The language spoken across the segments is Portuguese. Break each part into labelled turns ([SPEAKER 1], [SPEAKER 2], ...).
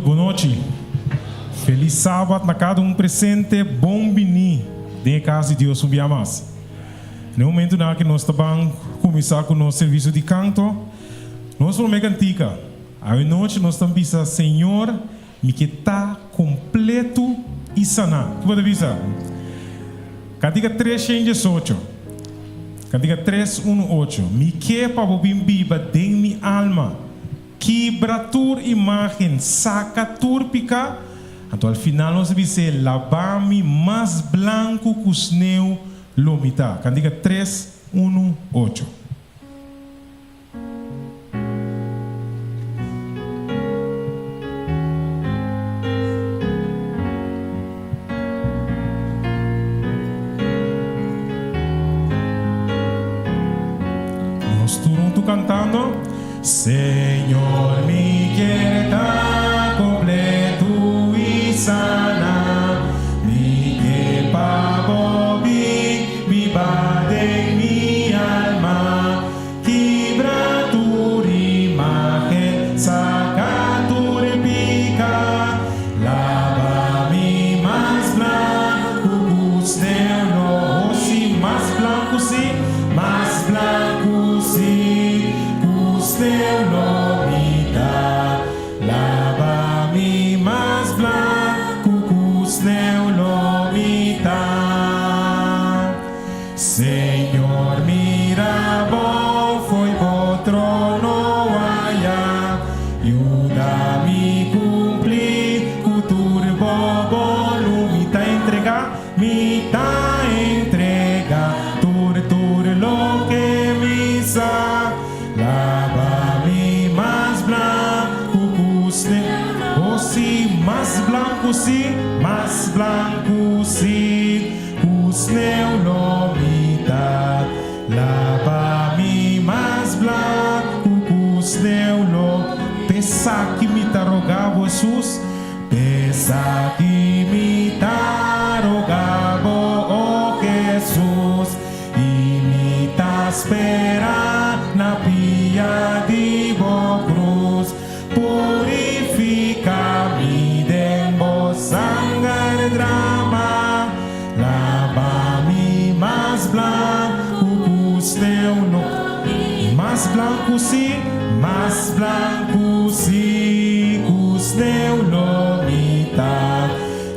[SPEAKER 1] Boa noite. Feliz sábado na cada presente. Bom bini. De casa de Deus mais. No momento na que nós estamos começar com o nosso serviço de canto, nós vamos cantar. A noite nós estamos pensando, Senhor, me que está completo e sana. Tu pode pensar. Cantiga 3:18. Cantiga 3:18. Me que para o bimbiba de minha alma. Quebratur imagem, sacatur pica. Então, ao final, nós vamos dizer, lavar-me mais branco que o sneu lomita. Cantiga 3:18. Nós estamos cantando. Senhor, me quer dar completo e sana, me quer para me bate minha alma, quebratura imagem, sacatura pica, lava-me mais branco, os teus mais branco sim, mais branco sim. Teu nome dá, lava-me mais branco, os teu nome dá. Senhor, mira bom, foi o trono aia, ajuda-me cumprir, cultura bobo, me tá entregar, tudo lo que me sa. Mais branco sim, os neu lomita, lava-me mais branco, os neu lo. Pensa que me tá rogando Jesus, pensa que me tá rogando oh Jesus, e me tá esperando na pia de boa cruz, purifica-me. Sangue drama, lava-me mais branco, os teu nome. Mais branco sim, os teu nome tá.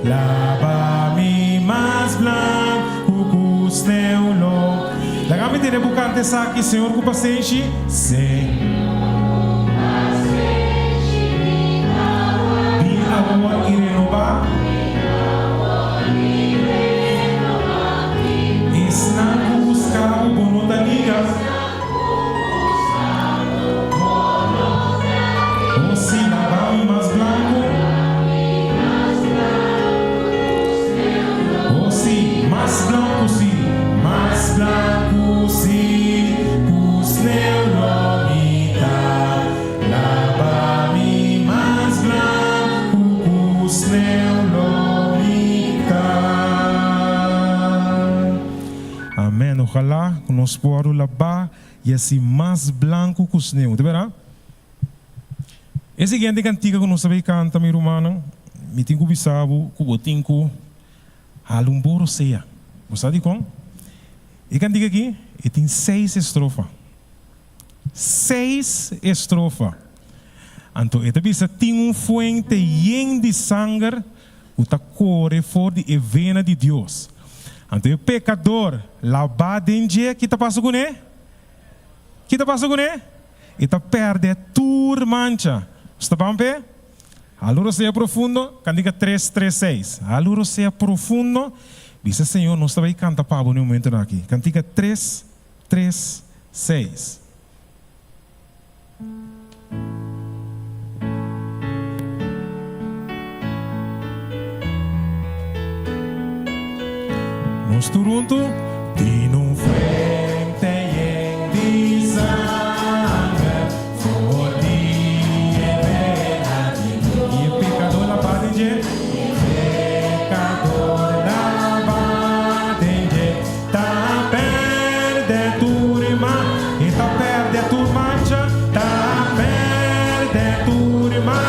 [SPEAKER 1] Lava-me mais branco, os teu nome. Lagami dire bucante sa aqui, Senhor, com paciência. Amor e renovar. Ensinar a buscar o bono da liga. Ou se lavar mais branco. Ou se mais branco sim, mais branco sim, os neurômitas. Lava-me mais branco. Amém. Ojalá que nós podamos lavar e assim mais branco que o sneu, tá vendo? Esse gente cantiga que nós sabemos cantar, meu irmão, me tem que bisar, que eu tenho que alumboro seia. Você sabe como? E cantiga aqui, e tem 6 estrofas. 6 estrofas. Então, esta bisa tem fuente llena de sangue, que corre fora de vena de Deus. Então, o pecador, lavado em dia, o que está passando com ele? O que está passando com ele? Ele está perdendo toda mancha. Está bom, pé? Allora seja profundo, cantiga 3:6. Allora seja profundo, diz Senhor, nós estamos cantando para o momento aqui. Cantiga 3:6. Nós juntos, tem frente em de sangue, forte e verdade. E o pecador la pade, tá perde turma, e tá perde turma, tá perde turma.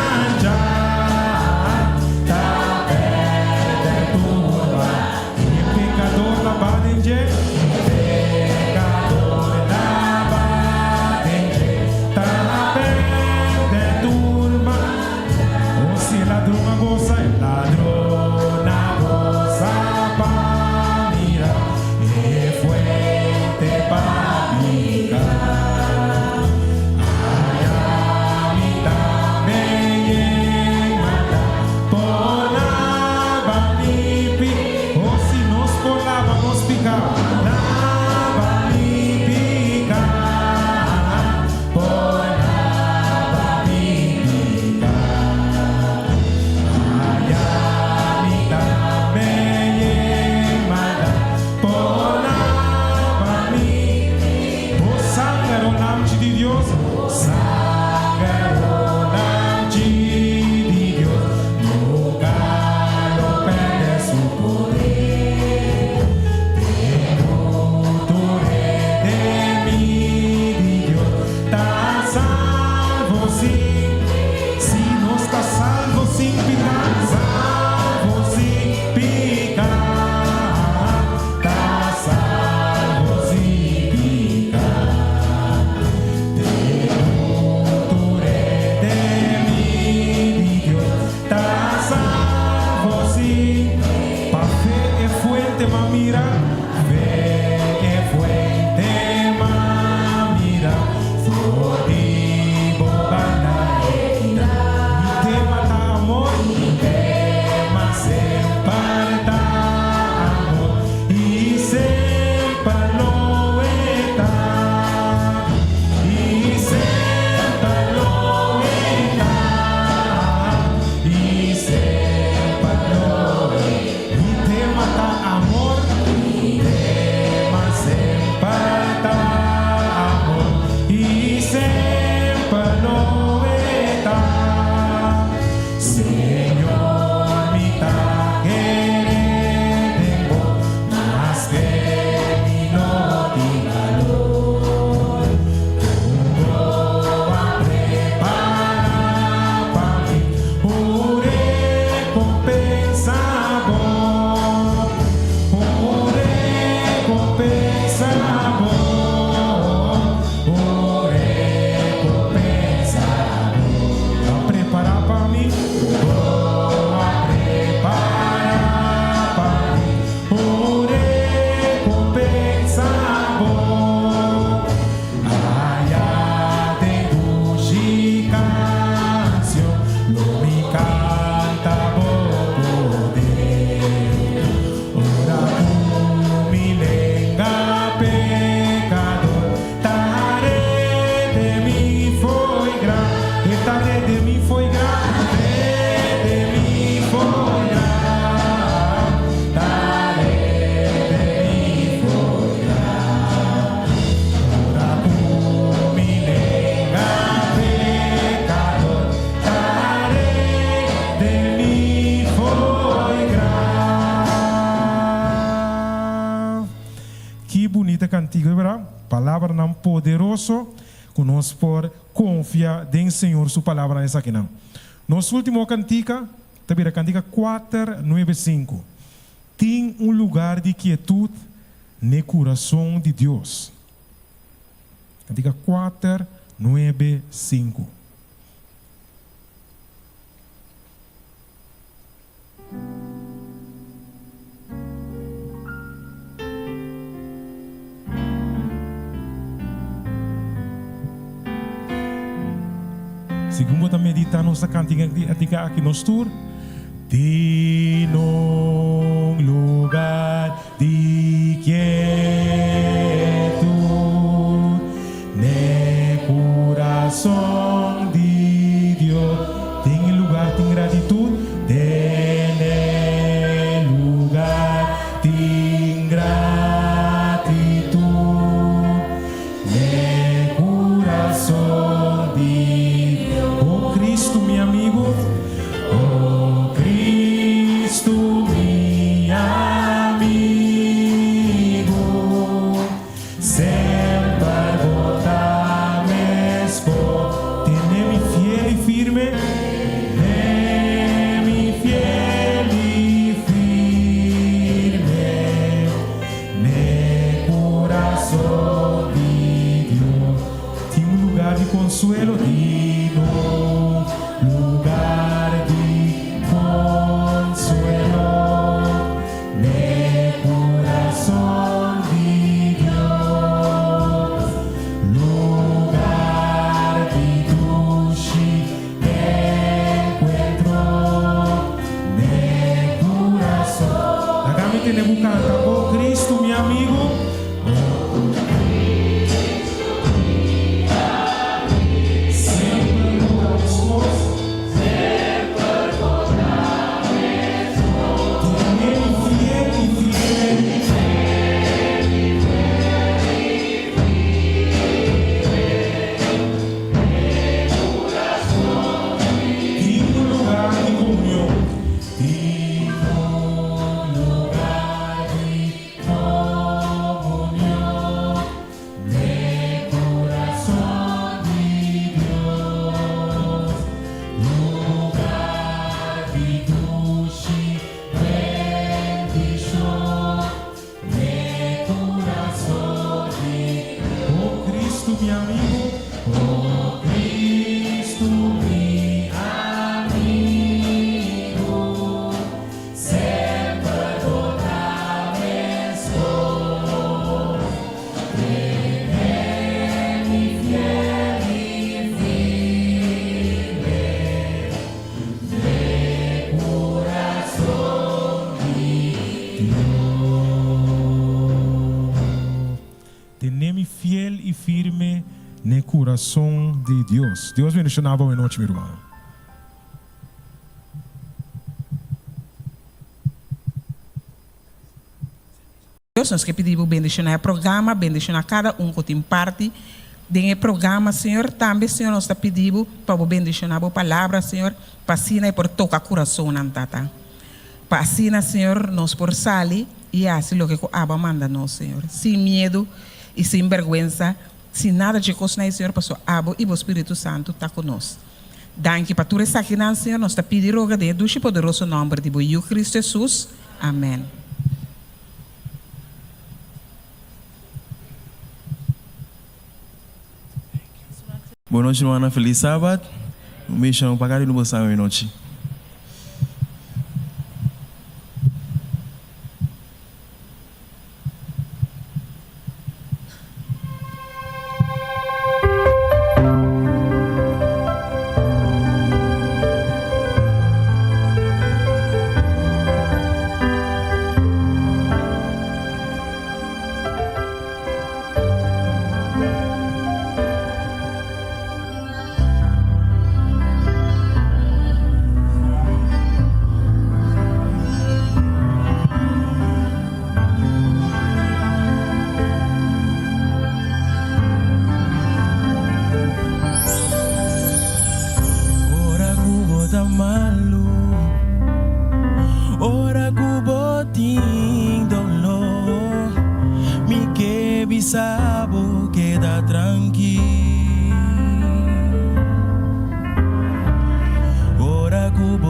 [SPEAKER 1] poderoso, que nós por confiar em Senhor, sua palavra é aqui não. Nossa última cantiga, também a cantiga 495. Tem lugar de quietude no coração de Deus. Cantiga 495. Segundo também medita nossa cantiga aqui no tour. Tem lugar de quietude no coração de Deus. Tem lugar de gratitude. Tem lugar de gratitude no coração de Deus. Oh Cristo, meu amigo. Oh Cristo, meu amigo, sempre voltaremos por tener-me fiel e firme, tener-me fiel e firme, no coração de Deus. Tem lugar de consuelo, lugar de consuelo no coração de Deus, lugar de dulce encontro no coração. Agora temos cantar, oh Cristo, meu amigo. Teneme fiel e firme no coração de Deus. Deus bendicionava boa noite, meu irmão.
[SPEAKER 2] Deus nos que pedimos bendicionar o programa, bendicionar cada que tem parte do programa, Senhor. Também, Senhor, nós pedimos para bendicionar a palavra, Senhor, para assinar e por tocar o coração, tata. Para assinar, Senhor, nós por salir e assim o que o Abba manda nós, Senhor. Sem medo e sem vergonha, sem nada de coisa, Senhor, para o Abba e o Espírito Santo está conosco. Danke para tudo isso aqui, Senhor, nós pedimos que Deus e poderoso nome de Cristo Jesus. Amém.
[SPEAKER 3] Boa noite, Luana. Feliz sábado. Me chamo para cá e não vou sair noite.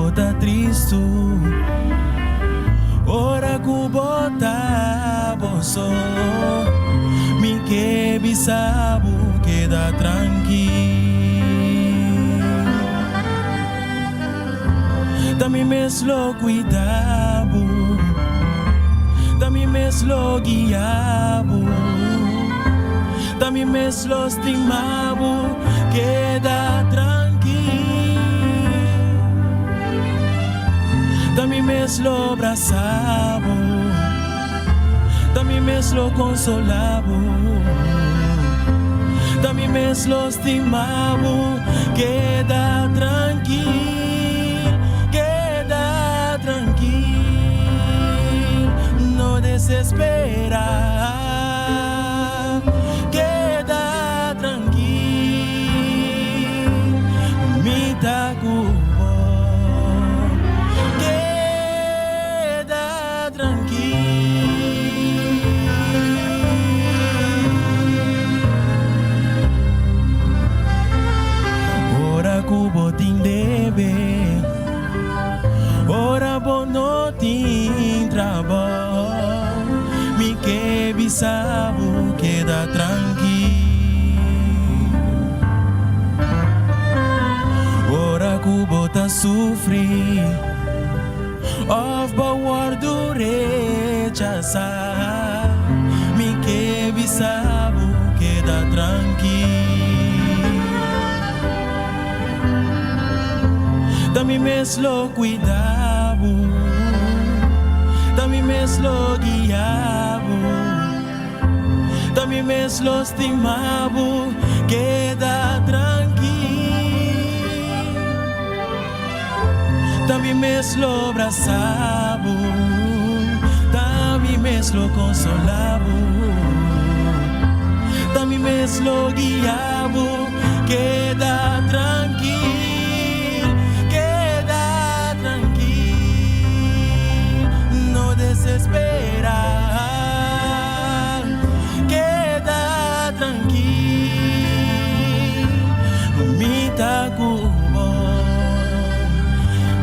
[SPEAKER 3] bota triste, ora que bota boso, mi que bisabu queda tranquilo. Dami meslo cuidado, dami meslo guiabo, dami meslo estimabo, queda tranquilo. Dami meslo abrazabo, dami meslo consolabo, dami meslo estimabo, queda tranquilo. No desespera, queda tranquilo, mi tacubo, queda tranquilo. Ora cubo tin debe, ora bono tin trabalho, mi que bisabo queda tranquilo. Ora cubo ta sufrir, of bawardo rechazar, mi que bisabo queda tranquilo. Dami meslo cuidado, dami meslo guiabo, dami meslo estimabo, queda tranquilo. Dami meslo abrazabo, dami meslo consolabo, dami meslo guiabo, queda tranquilo. Desespera, queda tranquilo, mi tacubo,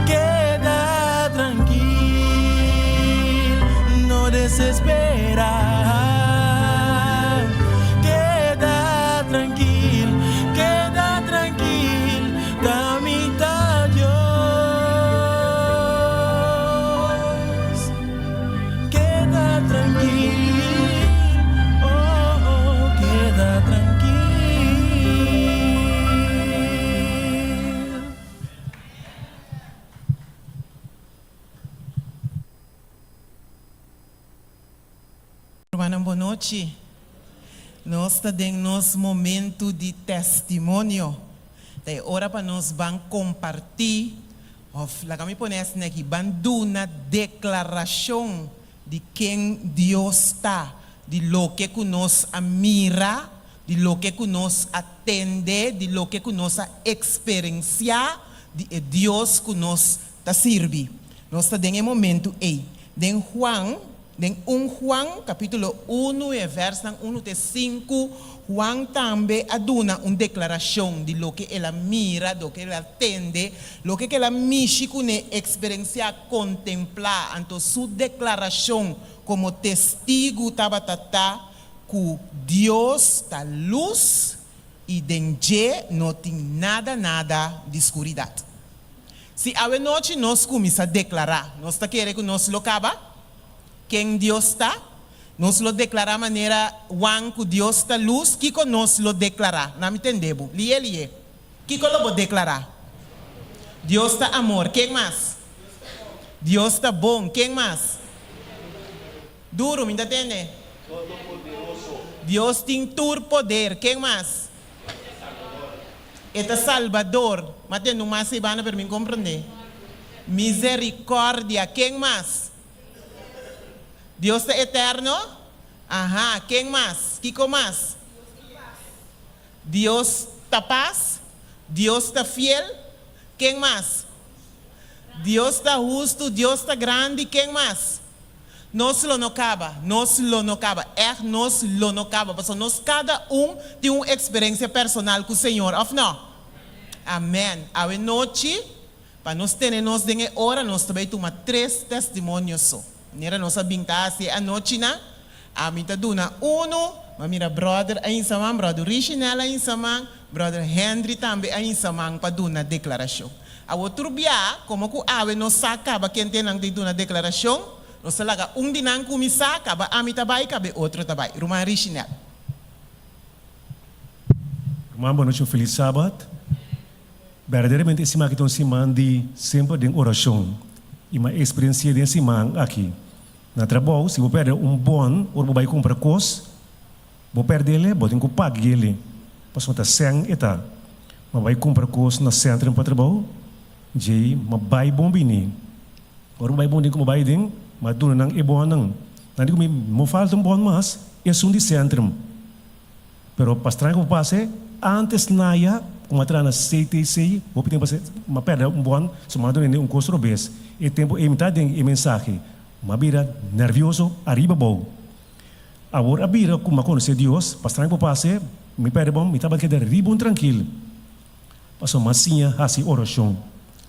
[SPEAKER 3] queda tranquilo, no desespera, queda tranquilo, damita Dios. Boa noite. Nós estamos em nosso momento de testemunho. É hora para nós vamos compartilhar, lá que me conhece aqui, vamos dar uma declaração de quem Deus está, de lo que nós admira, de lo que nós atende, de lo que nós experiencia, de Deus que nós serve. Nós estamos em momento aí. Em Juan, capítulo 1, verso 1 até 5, Juan também aduna uma declaração de lo que ela mira, do que ela atende, lo que ela mishi com experiência contemplar. Então, sua declaração como testigo tabatata que Deus está luz e dentro não tem nada de escuridade. Se a noite nós começamos a declarar, nós está querendo que nós lo acaba? Quem Deus está, nós lo declarar maneira Juan que Deus está luz, que nós lo declarar, não me entendemos? Lie, que lo vou declarar? Deus está amor, quem mais? Deus está bom, quem mais? Duro, me entende? Deus tem todo poder, quem mais? É Salvador, mas tem no mais para mim compreender. Misericórdia, quem mais? Deus está eterno? Aham, quem mais? Kiko mais? Deus está paz? Deus está fiel? Quem mais? Deus está justo, Deus está grande, quem mais? Nós lo não acaba, nós lo não acaba, nós lo não acaba, porque nós cada tem uma experiência personal com o Senhor, ou não? Amém. A noite, Para nós ter nós de hora, nós também tomar 3 testemunhos só. Nera nós abinta se a noite na, a mim tá duna mas mira brother aí samang, brother Rishinel aí samang, brother Henry também aí samang para duna declaração. A outro dia, como que ave nós acaba quem tem nang de duna declaração, nós laga dinang kumisa acaba a mim tabai cabe outro tabai. Rumah Rishinel.
[SPEAKER 4] Irmã, boa noite, feliz sábado. Verdadeiramente, esse aqui é semana de sempre de oração. E uma experiência de semana aqui. Na trabalho, se você perde bom, ou você vai comprar coisa, você perde ele, você tem que pagar ele. Mas você sem eta. Você vai comprar coisa na centro para trabalho, e você vai bom bini. Ou você vai bom como vai ding, mas tu não é bom não. Nanti kami mau falta bom mas, é só de centro. Pero pas tranco passe, antes naya, como a trana CTC, vou pedir para uma perda bom, somado em custo bes. E tempo metade em mensagem, uma bira nervioso, arriba bom. Agora a bira como conhecer Deus, pas tranco passe, me perde bom, me tava quedar ribon tranquilo. Passou massinha, assim oração,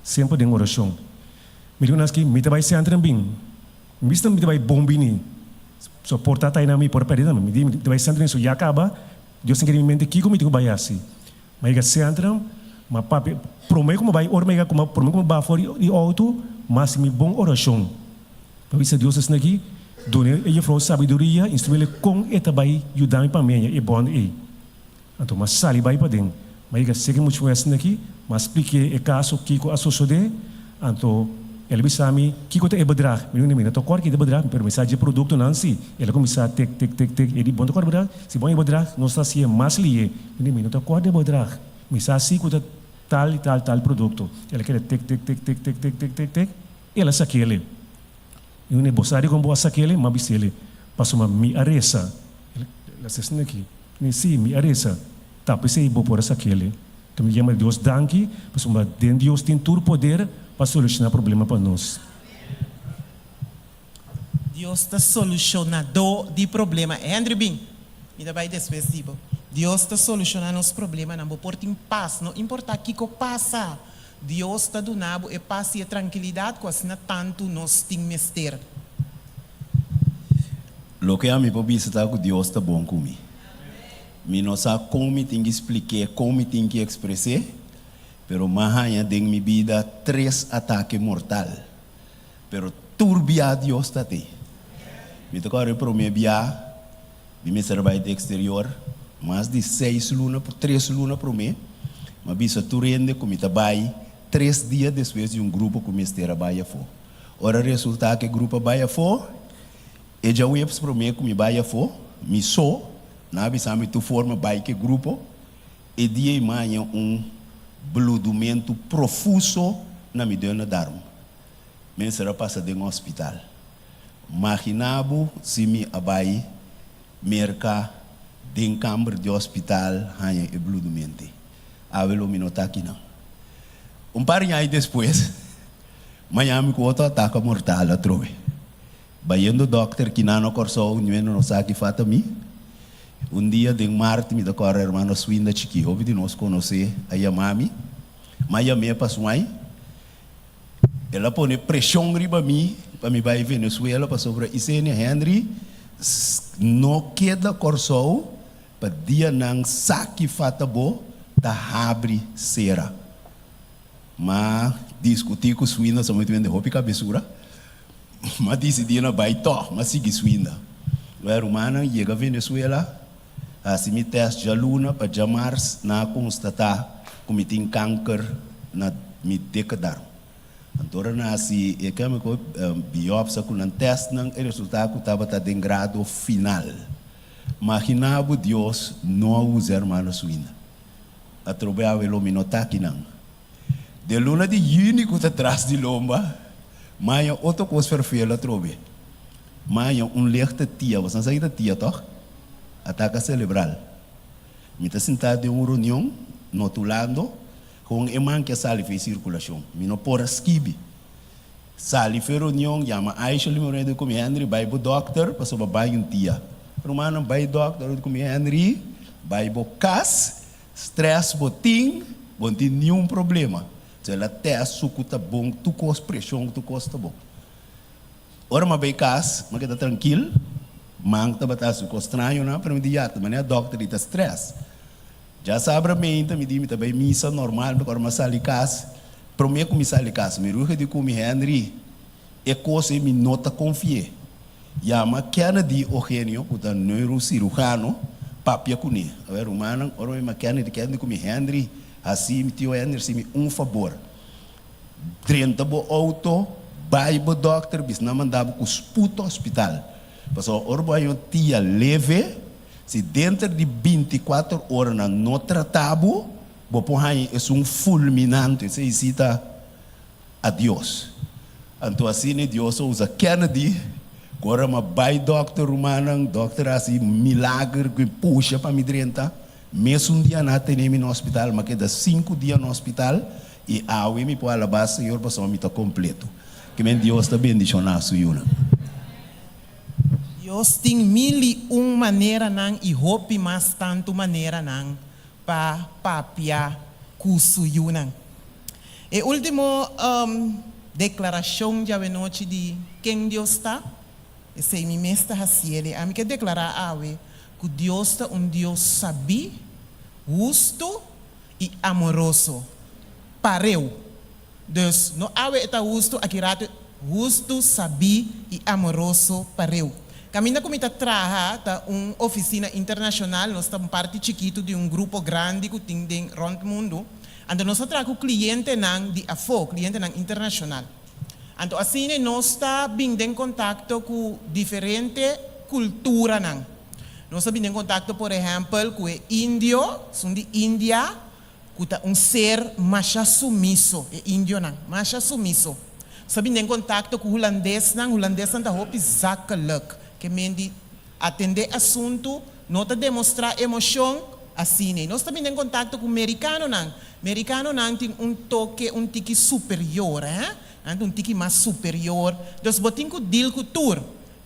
[SPEAKER 4] sempre em oração. Milionas que me tava centro bem, me tava bom bem. So porta tayo na mi por perder na mi di vai centro so acaba Deus sem querer mente que como tu vai assim mas que centro mas papi promete como vai or mega como promete como vai fora de auto mas mi bom oração para isso Deus está aqui done ele falou sabedoria instrumento com eta vai ajudar para mim e bom e então mas sali vai para dentro mas que sei que muito foi assim aqui mas explique o caso que co associado então ele bisa mi kiko te bedrag minun mina to kor ki de bedrag pero mensagem produto nansi ele começa tek ele bom to kor bedrag se bom bedrag não está se mais lie minun mina to kor de bedrag misa si ko tal produto ele quer tek ele saquele minun bosari com boa saquele mabisele passo ma mi aresa ele assiste aqui ni si mi aresa tapi se ibo por saquele então me chama Deus danki passo ma den Deus tem todo poder para solucionar o problema para nós.
[SPEAKER 3] Deus está solucionador de problema. Henry Bing, me dá bem desprezível. Deus está solucionando os problemas, não pode ter paz, não importa o que passa. Deus está dando e paz e tranquilidade, quase não tanto nós temos mister.
[SPEAKER 5] Lo que a mim pode visitar que Deus está bom comigo. Me não sabe como tem que explicar, como tem que expressar. Pero mahanya deng mi vida 3 ataques mortal. Pero turbia Dios tate. Me tocou repromir bia, me trabalho exterior, mais de 6 lunas por 3 lunas por mim. Mas bisa turende como trabalho 3 dias depois de grupo que me trabalha fora. Ora resultado que grupo baia fora, e já o eps por mim que me baia fora, me só, na bisa me tu forma baia que grupo, e dia manhã bludumento profuso na medida darmo. Men será passado em hospital. Imaginabo se me abai merca den câmara de hospital hanha e bludumento. Avelo minota aqui não. Par de anos depois, Miami com outro ataque mortal a trove. Baiando doctor que não corso, não sabe que fata mi. Dia de Marte me decora hermano Swinda Chiqui, ouvi de nós conhecer a Yamami, mas a minha passou ela põe pressão riba mim, para me vai Venezuela para sobre Isene Henry, não queda corso, para dia não saque fata bo, tá abre cera. Mas discutir com Swinda somente vende roupa e cabeçura, mas decidi na vai to, mas sigue Swinda. A rumana chega a Venezuela. Assim me teste a luna para chamar na constatar como tem câncer na me decadar. Então assim é que me biópsia com um teste não o resultado que estava tá em grado final. Imaginava Deus não usa hermano suína. A trobeava o minotaki não. De luna de junho que está atrás de lomba, mas outra coisa perfeita trobe. Mas leichte tia, você não sabe da tia toch? Ataque cerebral. Me está sentado em uma reunião, notulando, com um irmão que sali fez circulação. Me não pôr esquibe. Sali fez reunião, chama Aisha Limorendo com Henry, vai para o doctor, passou para baixo um tia. Romano vai doctor com Henry, vai para casa, stress botim, não tem nenhum problema. Se ela até suco tá bom, tu cos pressão, tu cos tá bom. Ora, mas bem cas, mas que tá tranquilo, mang tá batar suco estranho, não? Para me dizer, mas é doctor e tá stress. Já sabe a mim, me diz, também missa normal, agora mas ali cas, para mim começar ali cas, me ruga de comer Henry, é coisa me nota confiar. E a máquina de Eugenio, que é neurocirurgiano, papia com ele. A ver, humano, ora me máquina de quem de comer Henry, assim me tio Henry, se me favor. 30 bo auto, vai bo doctor, bis não mandava com os puto hospital. Passou, ora vai um tia leve, se dentro de 24 horas não tratado, bo porra é fulminante, se cita a Deus. Então assim, Deus usa Kennedy, agora uma vai doctor humano, doctor assim, milagre que puxa para me drenta. Mesmo dia na tem no hospital, mas que dá 5 dias no hospital e a me pode alabar Senhor para só me tá completo. Que men Deus está bendicionado sua.
[SPEAKER 3] Deus tem 1001 maneira não e hope mais tanto maneira não para papia curso yunang. E último declaração de a noite de quem Deus está. Esse é me mesta haciele. A mim que declarar awe que Deus está Deus sabi, justo e amoroso. Pareu. Deus no awe está justo aqui rato justo, sabi e amoroso pareu. Caminha como está traha tá oficina internacional, nós estamos parte chiquito de grupo grande que tem dentro do mundo. Então nós trago cliente nang de afo, cliente nang internacional. Então assim nós está vindo em contato com diferentes culturas nang. Nós está vindo em contato, por exemplo, com índio, são de Índia, que tá ser macha sumiso, é índio nang, macha sumiso. Está vindo em contato com holandês nang, holandês nang tá hopi zakelijk, que mendi atender assunto, não tá demonstrar emoção, assim. Nós está vindo em contato com americano nang. Americano não tem toque, tique superior, um tique mais superior. Então, botem com deal com tour.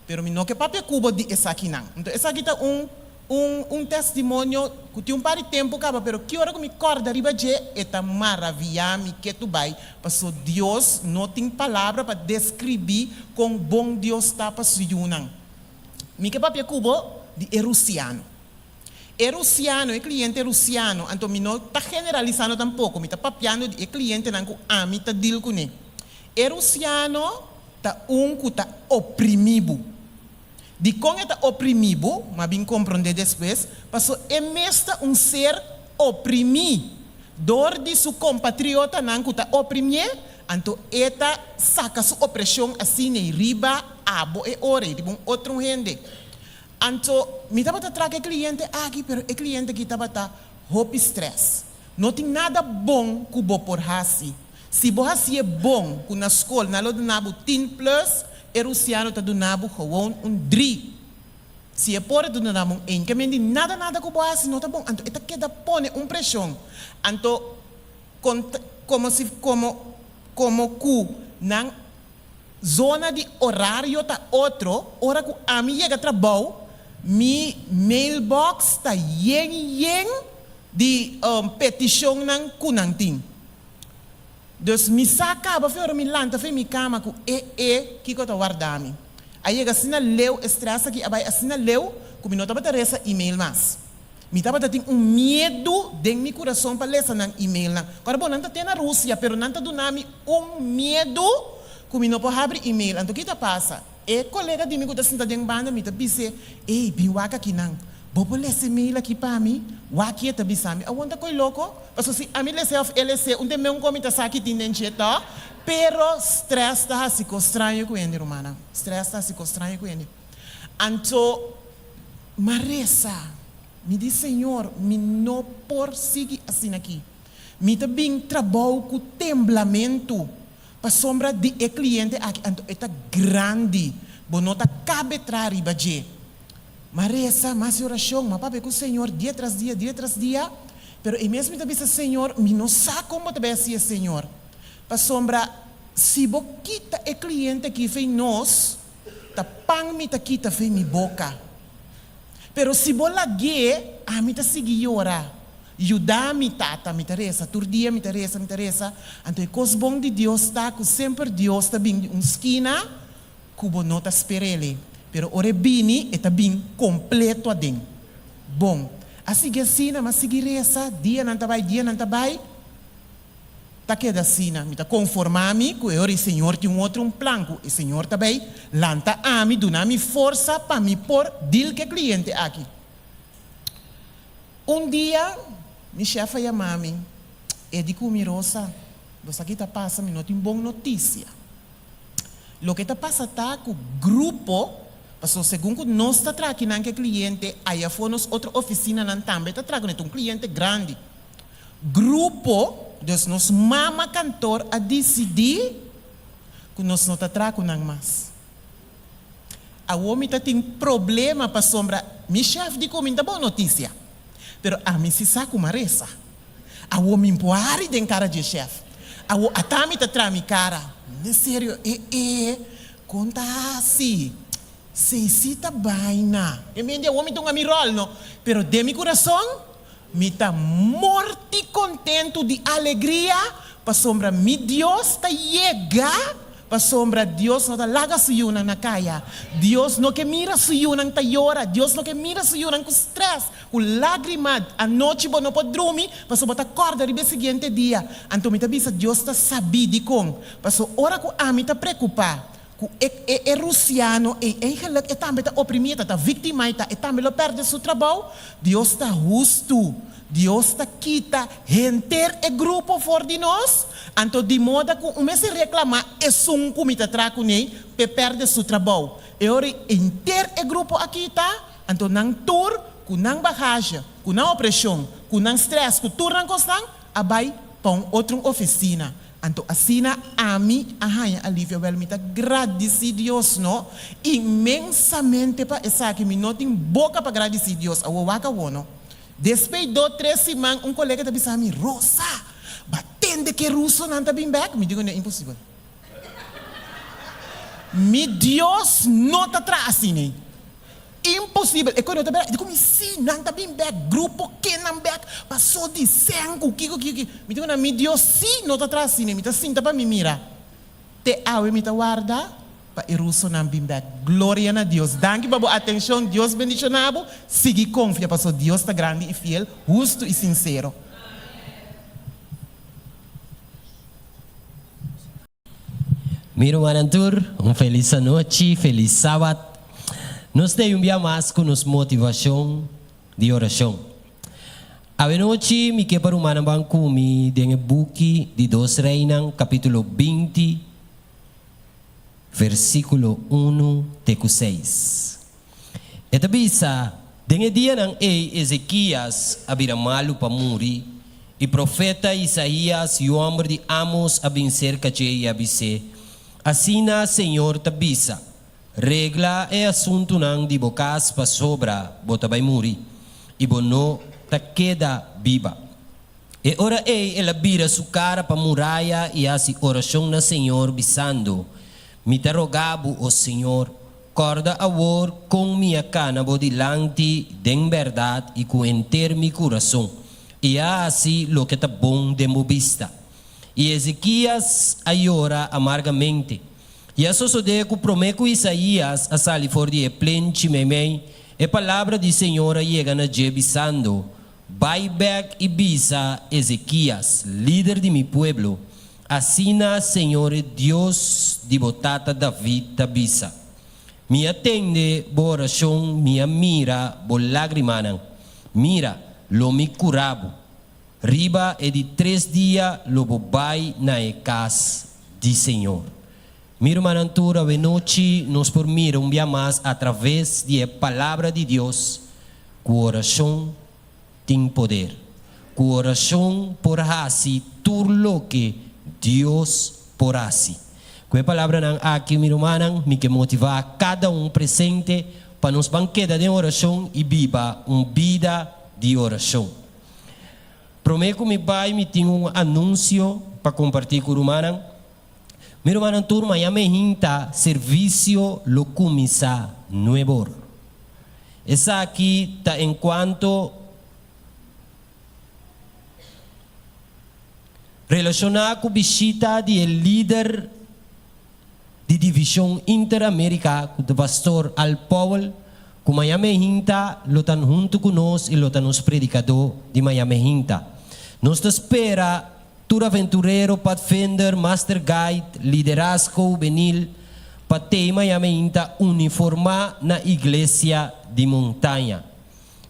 [SPEAKER 3] Pero não que papel cubo de essa aqui não. Então, essa aqui tá testemunho que tem par de tempo acaba, pero que hora que me corda riba je eta maravilha me que tu vai. Passou Deus não tem palavra para descrever com bom Deus está para suyunang. Me que papel cubo de erusiano. Erusiano é cliente erusiano, então me não está generalizando tampouco, me está papiando de cliente não que a mim está deal com ele. Erusiano tá que está oprimido. De como está oprimido, mas bem compreender depois, passou é mesmo ser oprimido. Dor de seu compatriota não que está oprimido, então eta saca sua opressão assim em riba, abo e ore, de outro gente. Então, me estava a trazer cliente aqui, pero o cliente que estava a hope stress. Não tem nada bom que o por hasi. Se você é bom, que na escola, na loja nabo 10 plus, erusiano está do nabo gewoon 3. Se é por do nabo 1, que me diz nada que o hasi não está bom. Então, está que põe pressão. Então, como que na zona de horário tá outro, hora que a mim chega trabalho, mi mailbox está yen de petição nang kunang ting. Dus mi sacava fora mi lanta fe mi cama ku que eu tô guardando. Aí eu assina leu stress aqui, abai assina leu, ku mi nota bata resa email mas. Mi tava tem medo de mi coração para ler nang email nang. Agora bom, nanta tem na Rússia, pero nanta do nami medo ku mi não pode abrir email. Então que tá passa? E colega de mim que está sentado em banda me disse, ei, biwaka aqui não. Bobo lesse email aqui para mim, waki é tabi sami. A onda coi louco, porque se a mim lesse of LC, onde meu comita saki tendência tá, pero stress tá se estranho com ele, romana. Stress tá se estranho com ele. Então, Marisa, me diz Senhor, me não por seguir assim aqui. Me tá bem trabalho com temblamento. Para sombra de cliente aqui, então é grande, bonota cabe trari baje. Marisa, mais oração, mas papai com o Senhor dia tras dia, pero e mesmo também se Senhor, me não sabe como também assim Senhor. Para sombra, se bo quita cliente que fez nós, tá pang me tá quita fez mi boca. Pero se bo lagi, a me tá seguir orar. Ajudar mi tata, mi Teresa, turdia mi Teresa. Então, cos bom de Deus está, que sempre Deus está bem esquina, cubo não está esperele. Pero ore bini, está bem completo a den. Bom, assim que assim, mas seguir essa, dia não tá vai. Tá que da sina, me tá conformar-me, que o Senhor tem um plano, o Senhor também, lanta a mim, dona me força para me pôr dil que cliente aqui. Dia, minha chefe chamou-me, e disse, Mirosa, você aqui tá passando, não tem boa notícia. O que tá passando tá com o grupo, porque segundo nós está trazendo aquele cliente, aí foi nos outra oficina também, está trazendo cliente grande. Grupo, dus nos mama cantor a decidir que nós não está trazendo mais. A homem tem problema para sombra, minha chefe disse que tá boa notícia. Pero a mim se saca uma reza. A homem pode den cara de chefe. A tami tá trami cara. É sério, conta assim. Se cita baina. E me o homem tunga mi rol, no. Pero de mi coração, me tá morte contento de alegria, para sombra mi Deus tá chega. Para sombra Deus não tá laga suyunan na kaya. Deus não que mira suyunan ta llora. Deus não que mira suyunan com stress, com lágrima. A noite bo não pode dormir, para sombra tá acorda no seguinte dia. Então me tá bisa Deus tá sabido com. Para so ora com a me tá preocupar. Com é russiano e eigenlijk também tá oprimido, tá vítima, tá também lo perde seu trabalho. Deus tá justo. Deus está quita enter e grupo for de nós, então de modo que o mês reclamar é um comita traco nem pe perde seu trabalho. E ora enter e grupo aqui tá, então não tour, com não bagagem, com não opressão, com não stress, com tour não constante, abai para outra oficina. Então assim a mim a Alívia Belmita agradecer Deus no imensamente para essa que me não tem boca para agradecer Deus, a waka wono. Depois de 3 semanas, colega está dizendo a mim, Rosa, batende que russo não está bem back. Me digo, não é impossível. Me Deus não está atrás assim. Impossível. E quando eu estava digo, sim, não está bem back. Grupo que não back. Passou de 100, que. Me digo, me Deus sim não está atrás assim. Me está sim, está para me mirar. Te awe, me está guarda. Para o russo não bem back. Glória a Deus. Danke para a atenção. Deus bendicionado. Siga confia, porque Deus está grande e fiel, justo e sincero.
[SPEAKER 6] Miro Marantur, feliz noite, feliz sábado. Nós temos um dia mais com nos motivação de oração. A noite, me quero para o Manambanco, me dê book de 2 Reinas, capítulo 20, versículo 1 até 6. Esta bisa, dengue dia ng Ezequias abira malu pa muri, e profeta Isaías e o homem de Amos abincer cache abise. Asina Senhor tabisa, regla é assunto nang di bocas pa sobra botabay muri, e bono ta queda viva. E ora ela bira su cara pa muraya e asi oração na Senhor bisando. Me te rogabo, o Senhor, corda awor com minha cana bodilante de verdade e com enter mi coração. E assim lo que tá bom de mo vista. E Ezequias ayora amargamente. E a sosodeco promeco Isaías a sali for de plenchi memei. E palavra de Senhor chega na jebisando. Vai back e bisa Ezequias, líder de mi pueblo. Assina, Senhor Deus de botata David tabisa. Me atende, bo oração, minha mira, bo lagrimanan. Mira, lo me curabo. Riba e de 3 dias, lo bobai na casa de Senhor. Miro manantura, de noite, nos por mira dia mais através de palavra de Deus. Com oração tem poder. Com oração por assim, tudo lo que Deus por assim. Com a palavra nang aqui, meu irmão, me que motivar cada presente para nos banqueta de oração e viva vida de oração. Prometo me pai me tem anúncio para compartilhar com o irmão. Meu irmão, turma, já me hinta serviço lo começa novo. Essa aqui tá enquanto relacionado com visita de líder de divisão Interamérica, com o pastor Al Powell, com Miami Hinta, lotan junto conosco e lotan nos predicador de Miami Hinta. Nós espera tour aventureiro, pathfinder, master guide, liderazgo juvenil, para ter Miami Hinta uniformar na igreja de montanha.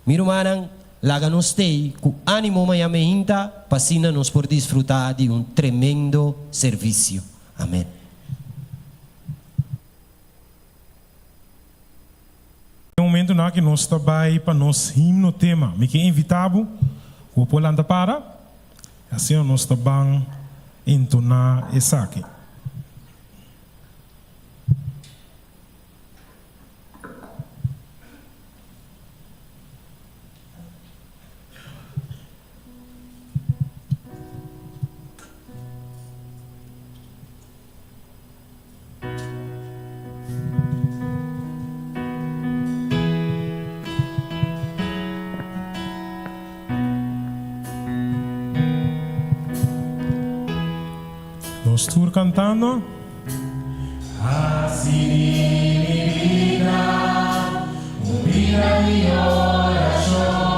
[SPEAKER 6] Miro manang, laga nos tei, com ânimo Miami Hinta, para nos por desfrutar de tremendo serviço. Amém.
[SPEAKER 1] No momento na que nós trabalhamos para nos himno tema, me que invitado, o polanda para, assim nós trabalhamos entonar essa aqui. Nós tour cantando. Assim minha vida, vida de oração,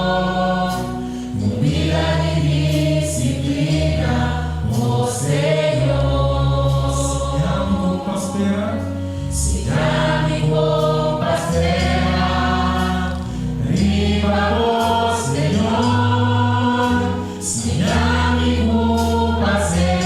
[SPEAKER 1] vida de disciplina, oh Senhor. Siga-me com pasteira, siga-me com pasteira, viva oh Senhor, siga-me com pasteira.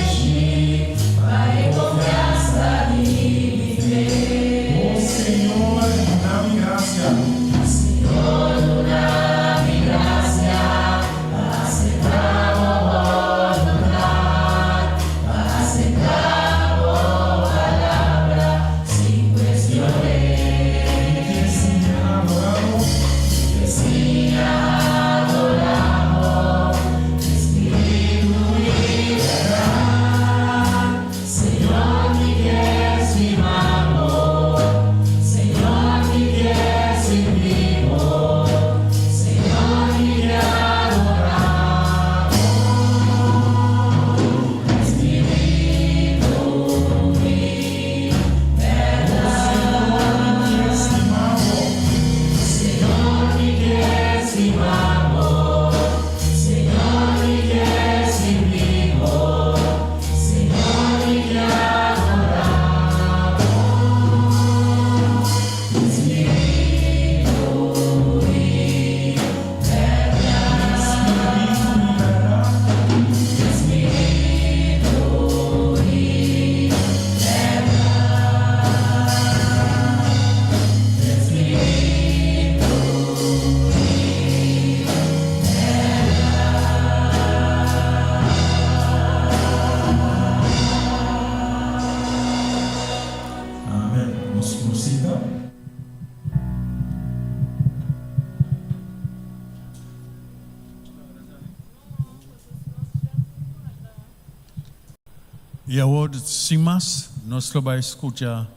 [SPEAKER 7] E agora, sem mais, nós vamos escutar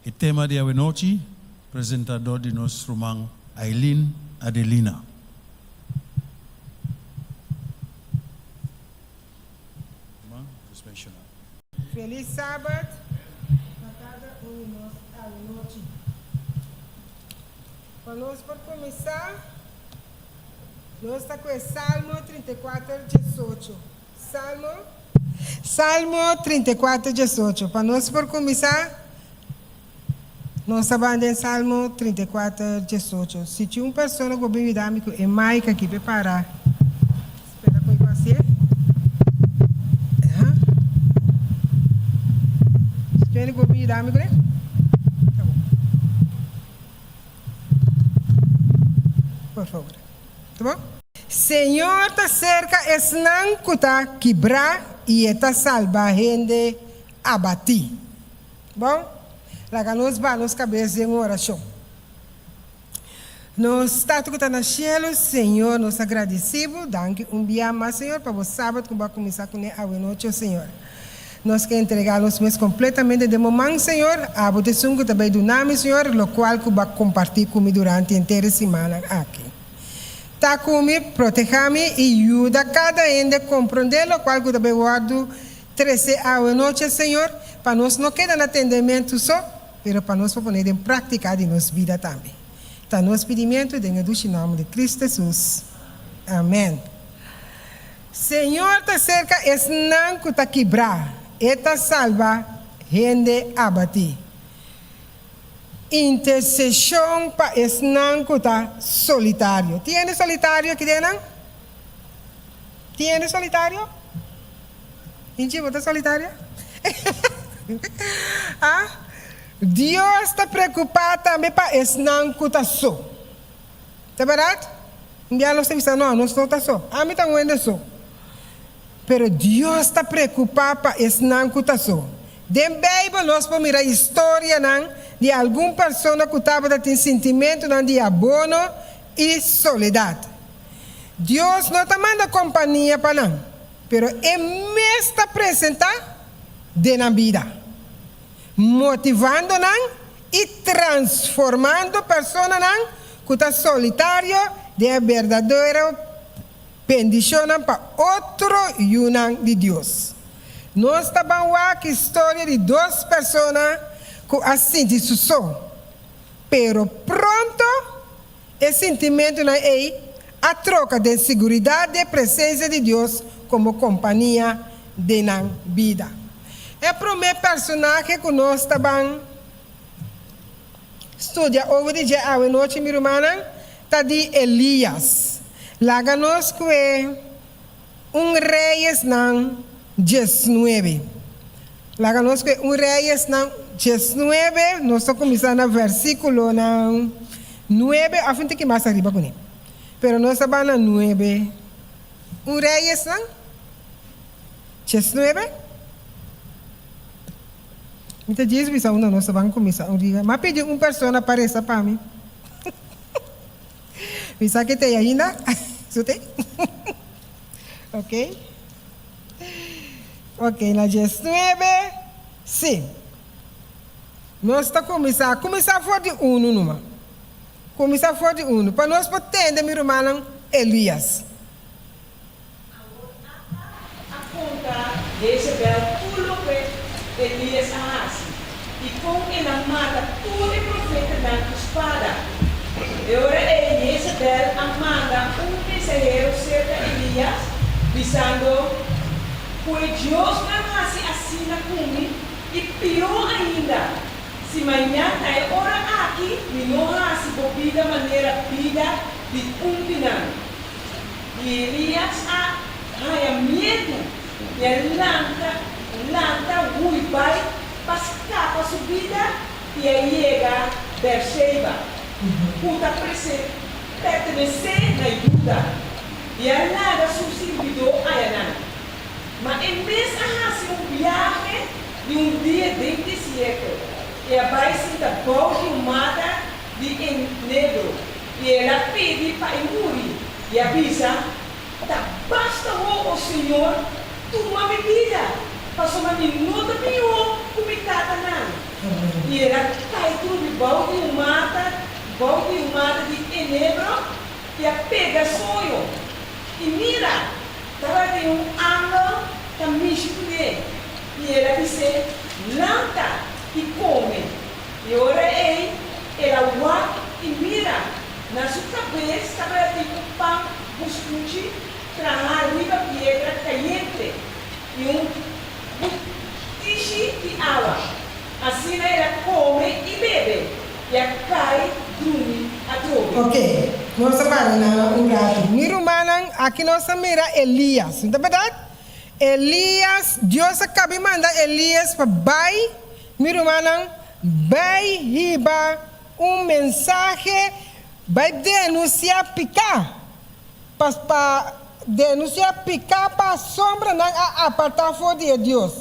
[SPEAKER 7] o tema de hoje, apresentador de nosso irmão Aileen Adelina.
[SPEAKER 8] Feliz sábado a cada um de nós à noite. Para nós, por começar, nós estamos com o Salmo 34, 18. Salmo 34, 18. Para nós, por começar, nós estamos em Salmo 34, 18. Se tinha uma pessoa que me dá, é mais aqui para parar. Espera com você. Se tinha que me dá, né? Tá bom. Por favor. Tá bom? Senhor, está cerca, es não cuta quebrar e está salva gente abati. Bom? Lá nós vamos cabeça em oração. Nós estamos no céu, Senhor, nós agradecemos, danke dia mais, Senhor, para o sábado que vai começar com a noite, Senhor. Nós queremos entregar-nos completamente de momento, Senhor, a votação que também do nome, Senhor, o qual que vai compartilhar comigo durante a inteira semana aqui. Tá comigo, proteja-me e ajuda cada um a compreender o qual que também guardo 13 horas noche, Señor, para nos no queda en atendimiento só, pero para nos poner en práctica de nuestra vida también. Está nos pedimento en el dulce nombre de Cristo Jesús. Amén. Señor, te cerca es nan que te quebra, eta salva, gente abati. Intercesión para es nan que te solitario. ¿Tiene solitario aquí dentro? ¿Tiene solitario? ¿Inchi, vos estás solitario? ¿Ah? Dios está preocupado también para es nan que te so. ¿De verdad? Ya lo estoy diciendo, no está so. A mí también es so. Pero Dios está preocupado para es nan que te so. De Bíblia nós podemos mirar a história de alguma pessoa que estava tendo sentimento de abono e soledade. Deus não está mandando companhia para nós, mas Ele está presente na vida, motivando nós e transformando pessoas que estão solitárias de verdadeira bendição para outro união de Deus. Nós estamos aqui a história de duas pessoas que assim de sucesso, pero pronto esse sentimento é a troca de segurança e presença de Deus como companhia de na vida. É o primeiro personagem que nós estamos estudando hoje dia à noite, minha irmã, está de Elias. Lá nós que é rei não 19. Lá nós que Reis 19, nós estamos começando no versículo 9, a frente que mais arriba com ele. Pero nós estamos no 9. Reis 19. Então diz que nós estamos começando. Mas pedi uma pessoa apareça para mim. Bisa que tem ainda? Sute? Ok? Ok, na 19, sim. Nós estamos começar fora de numa. Começar fora de para nós poder entender, meu irmão, Elias.
[SPEAKER 9] A conta Jezebel tudo que Elias faz. E com ele mata todo o profeta da espada. E agora Jezebel manda mensageiro cerca de Elias, dizendo: pois Deus não hace assim na comigo, e pior ainda, se amanhã é hora aqui, e não hace bebida maneira vida de pinão. E Elias há medo, e ele lanta, vai, para subida, e aí chega Berseba, puta pertencer na Judá, e ele nada substituiu a Yanã. Mas em vez de fazer viagem de dia 27, ela vai se dar de mata de negro. E ela pede para morir. E avisa: basta o Senhor, uma bebida. Passou uma minuta pior, comitada não. E ela cai tudo de mata de negro, e ela pega sonho. E mira. Estava de anjo que mexe com ele. E ela disse: lanta e come. E ora ela vai e mira. Na sua cabeça estava de pão, buscuchi, trabalhar arriba pedra caliente. E tiche de água. Assim ela come e bebe. E ela cai, dorme, adorme.
[SPEAKER 8] Ok. Nós estamos um gato. Minha irmã, aqui nós mira Elias. Não é verdade? Elias, Deus acaba de mandar Elias para vai. Minha irmã, vai riba mensagem, vai denunciar picar. Para denunciar picar para a sombra a apartar fora de Deus.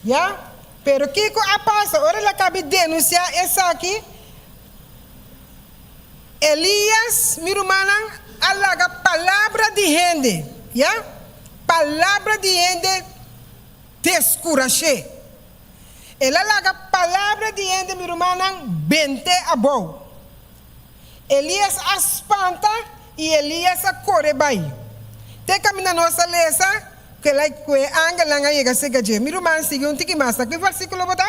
[SPEAKER 8] Já? Pero o que passa? Agora ele acaba de denunciar essa aqui. Elias, minha irmã, alaga palavra de gente, já? Palavra de gente descurache. Ele alaga palavra de gente, minha irmã, bente a bom. Elias espanta e Elias corre bem. Tem caminho na nossa lesa, Que like que anga langa llega sega je. Mi romano sigue un tiki más. ¿Qué versículo bota?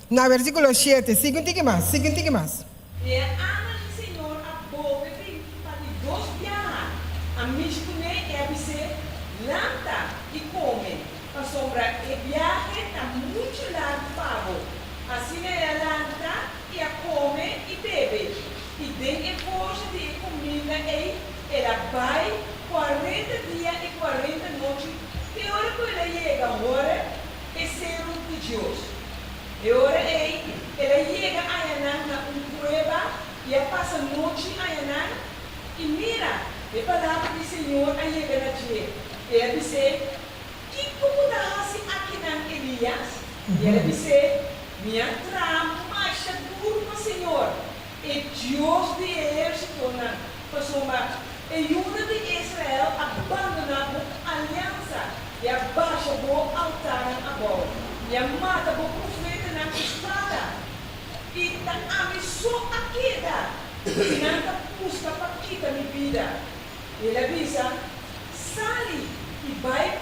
[SPEAKER 8] Na versículo 7. Sigue un tiki más. Sigue un tiki más.
[SPEAKER 9] E a ama do Senhor above para dos viajar. A miscune é a você lanta e come. A sombra e viaje está muito largo pago. Assim é a lanta e a come e bebe. E tem a força de comida e ela vai 40 dias e 40 noites. E a hora que ela chega agora é ser de Deus. E a hora ela chega a na cueva e ela passa a noite a e mira, a palavra do Senhor a chega na dia. Ela disse, que como dá aqui na Elias? E ela disse, minha trama, mas duro para o Senhor. E Deus de exército na pessoa. E uma de Israel abandona a aliança e abaixa o altar na bola. E mata o profeta na espada. E a missão a queda. E não busca para quitar minha vida. Ele avisa, sai e vai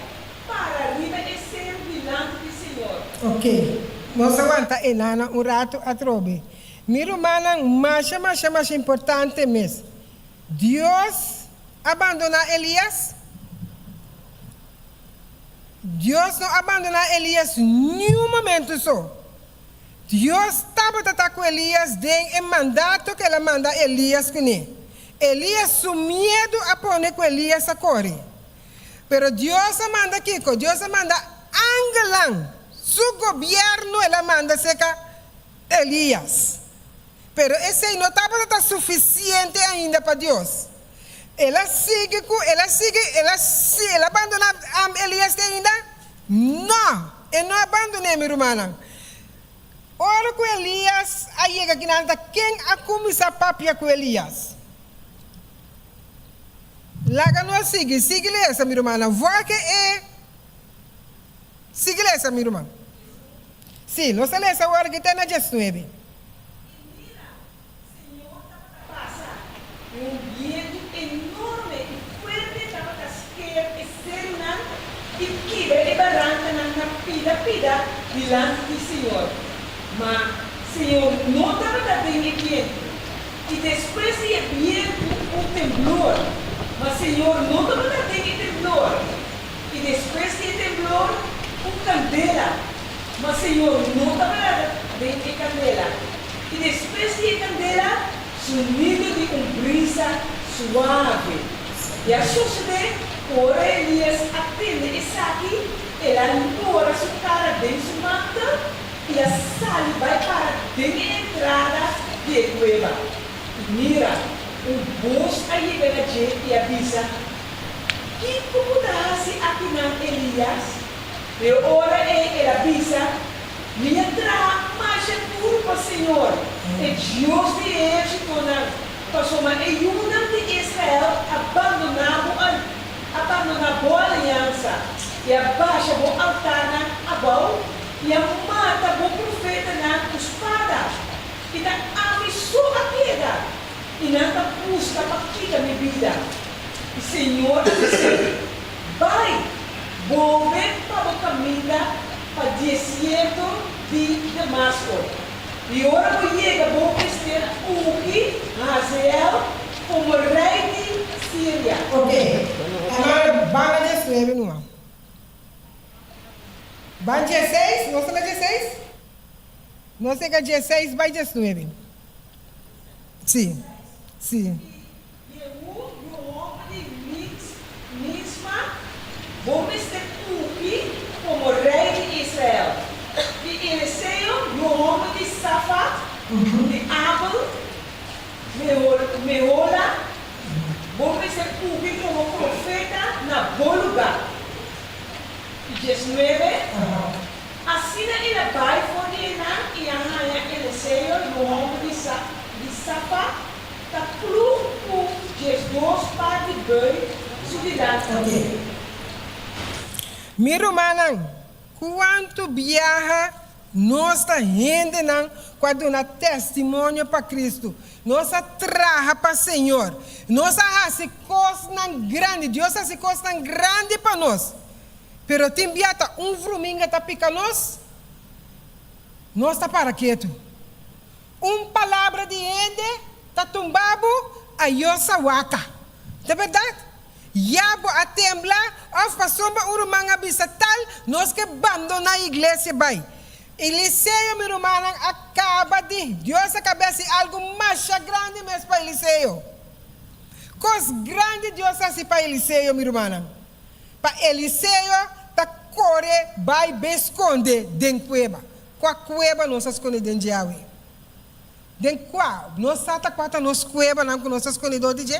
[SPEAKER 9] para arriba e ser vilante do Senhor.
[SPEAKER 8] Ok. Nós aguanta enana rato a trobe. Mi romana mais importante mesmo. Deus abandona Elias. Deus não abandona Elias nenhum momento só. Deus estava com Elias tem o mandato que ele manda Elias com ele. Elias su medo a pôr com Elias a correr. Pero Deus manda Kiko, Deus manda angelang. Su governo ele manda seca Elias. Pero esse não estava suficiente ainda para Deus. Ela abandona Elias ainda? Não, ele não abandona, minha irmã. Ora com Elias, aí chega aqui na quem a começar a papia com Elias? Laga não sigue essa, minha irmã. Voa que é. Sigue essa, minha irmã. Sim, nós lemos agora que está na 19.
[SPEAKER 9] E barranca na pida diante do Senhor. Mas o Senhor não estava bem viento. E depois de viento, temblor. Mas o Senhor não estava bem temblor. E depois de temblor, candela. Mas o Senhor não estava bem candela. E depois de candela, sonido de brisa suave. E a sucede. Ora Elias atende esse aqui, ela embora sua cara dentro do mata e a sala vai para dentro da entrada de cueva. E mira, bus aí chega gente e avisa, que como dá-se aqui na Elias? E ora ela avisa, minha trama mais é tudo para o Senhor. E Deus de exército na pessoa e uma de Israel abandonava a aliança e abaixa o altar na abol e mata o profeta na espada e dá a missão a queda e não busca para quitar minha vida. E o Senhor disse, vai, volver para o caminho para o deserto de Damasco. E ora que chega o Esther Uki, Hazael, como rei de Síria.
[SPEAKER 8] Ok. Agora, vai na 19, não. Vai 16? Não sei 16? Não sei que 16, vai 19. Sim. Sim.
[SPEAKER 9] Bom Esther Uki, como rei de Israel. E Eliseu, o homem de Safat, de Abel, Meola, bom Esther Uki como profeta na bom lugar. E 19, assim ele vai fornear e arranha Eliseu, o homem de Safat, da clube de 2 partes de boi, subidade.
[SPEAKER 8] Miro manang, quanto viaja nossa gente não quando na testemunho para Cristo, nossa traja para o Senhor, nossa se coisa grande, Deus se coisa grande para nós. Pero timbiata fruminga tá pica nós tá para quieto. Palavra de ende tá tumbabo a yosa waka. De verdade? Yabo a temblar, of pasomba urumanga bisatal, nós que abandona a igreja vai. Eliseu, meu irmão, acaba de Deus acabece algo mais grande mesmo para Eliseu. Coisa grande Deus faz para Eliseu, meu irmão. Para Eliseu, tá corre, vai esconde dentro cueva. Qual cueva nós esconde dentro de Yahweh? Dentro qual? Nós está quatro nós cueva não que nós esconde do DJ.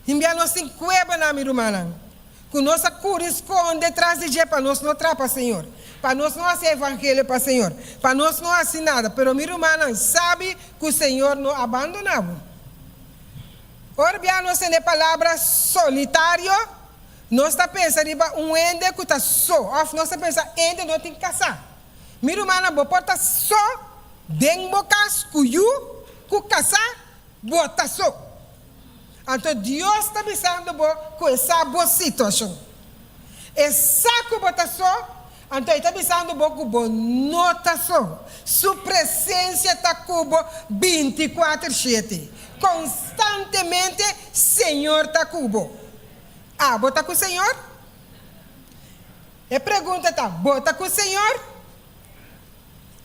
[SPEAKER 8] Envia nós em cueva não, meu irmão. Que nós cura esconde atrás de DJ para nós não trapa, Senhor. Para nós não fazer evangelho para o Senhor. Para nós não fazer nada. Pero meu irmão sabe que o Senhor não abandonava. Ora, bem, nós temos a palavra solitário. Nós está pensando em ende que está só. Nós está pensando ende não tem que casar. Meu irmão, vou portar só. Den bocas cuyu, cu casar, bota só. Então Deus está pensando com essa boa situação. Essa que bota só. Então, ele está pensando que boa nota só. Sua presença está cubo 24/7. Constantemente, Senhor está cubo. Bota com o Senhor? E pergunta está, bota com o Senhor?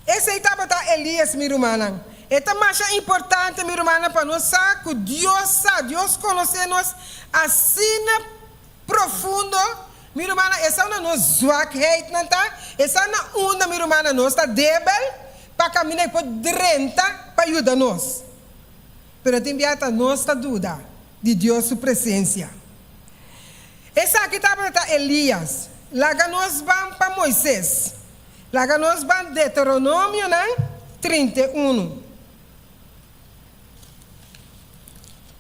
[SPEAKER 8] Esse aí está botando Elias, minha irmã. É mais importante, minha irmã, para nós saber que Deus conhece-nos assim profundo. Minha irmã, essa é uma zwakheid, não tá? Essa é uma, minha irmã, nós está débil para caminhar por drenta para ajudar nós. Mas tem viata nossa dúvida de Deus sua presença. Essa aqui está para Elias. Lá nós vamos para Moisés. Lá nós vamos Deuteronômio 31.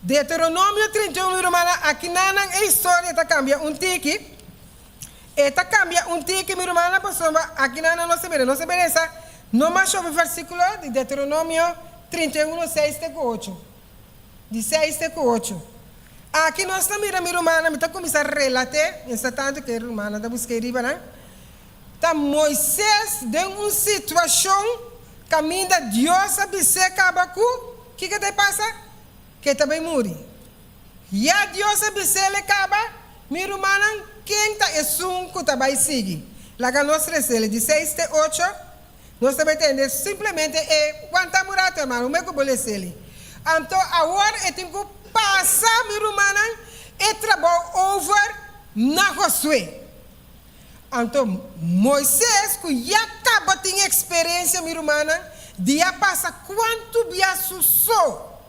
[SPEAKER 8] Deuteronômio 31, minha irmã, aqui na história está cambia tique. Eta cambia tique, minha irmã, aqui na nossa beleza. Não mais sobre o versículo de Deuteronômio 31, 6 e 8. De 6 e 8. Aqui nós estamos, minha irmã, está começando a relatar, nessa tanto que a irmã está buscando, né? Tá Moisés deu uma situação, caminho de Deus, abisse cabacu, o que passa? Que também morre. E a Deus abisse ele acaba, minha irmã, quem está que também segue. Lá nós recebemos de 6 e 8, nós também entendemos simplesmente quanto murato, irmão, o meu que vou ser. Então, agora eu tenho que passar, minha irmã, e trabalhar over na Josué. Então, Moisés, que já acaba de ter experiência, minha irmã, de já passar quanto dia sussou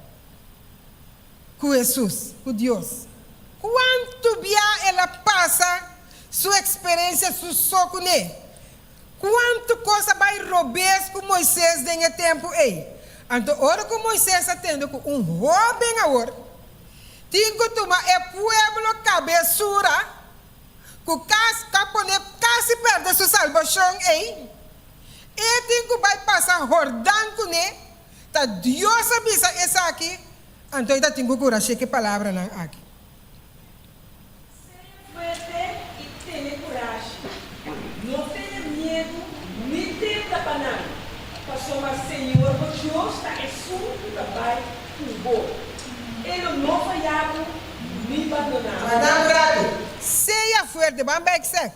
[SPEAKER 8] com Jesus, com Deus. Quanto dia ela passa sua experiência sussou com ele. Quanto coisa vai roubar com Moisés nesse tempo aí. Então, hora que Moisés atende com jovem agora, tem que tomar o povo cabeçura, que quase perde sua salvação aí. E tem que vai passar Jordão com ele, tá Deus avisa essa aqui, então ainda tem que curar que palavra não aqui.
[SPEAKER 9] Fuerte e tenha coragem. Não tenha medo, nem tenta para nada. Passou mas Senhor, porque Deus está assunto também com ele não falhava, nem abandonava.
[SPEAKER 8] Seja fuerte,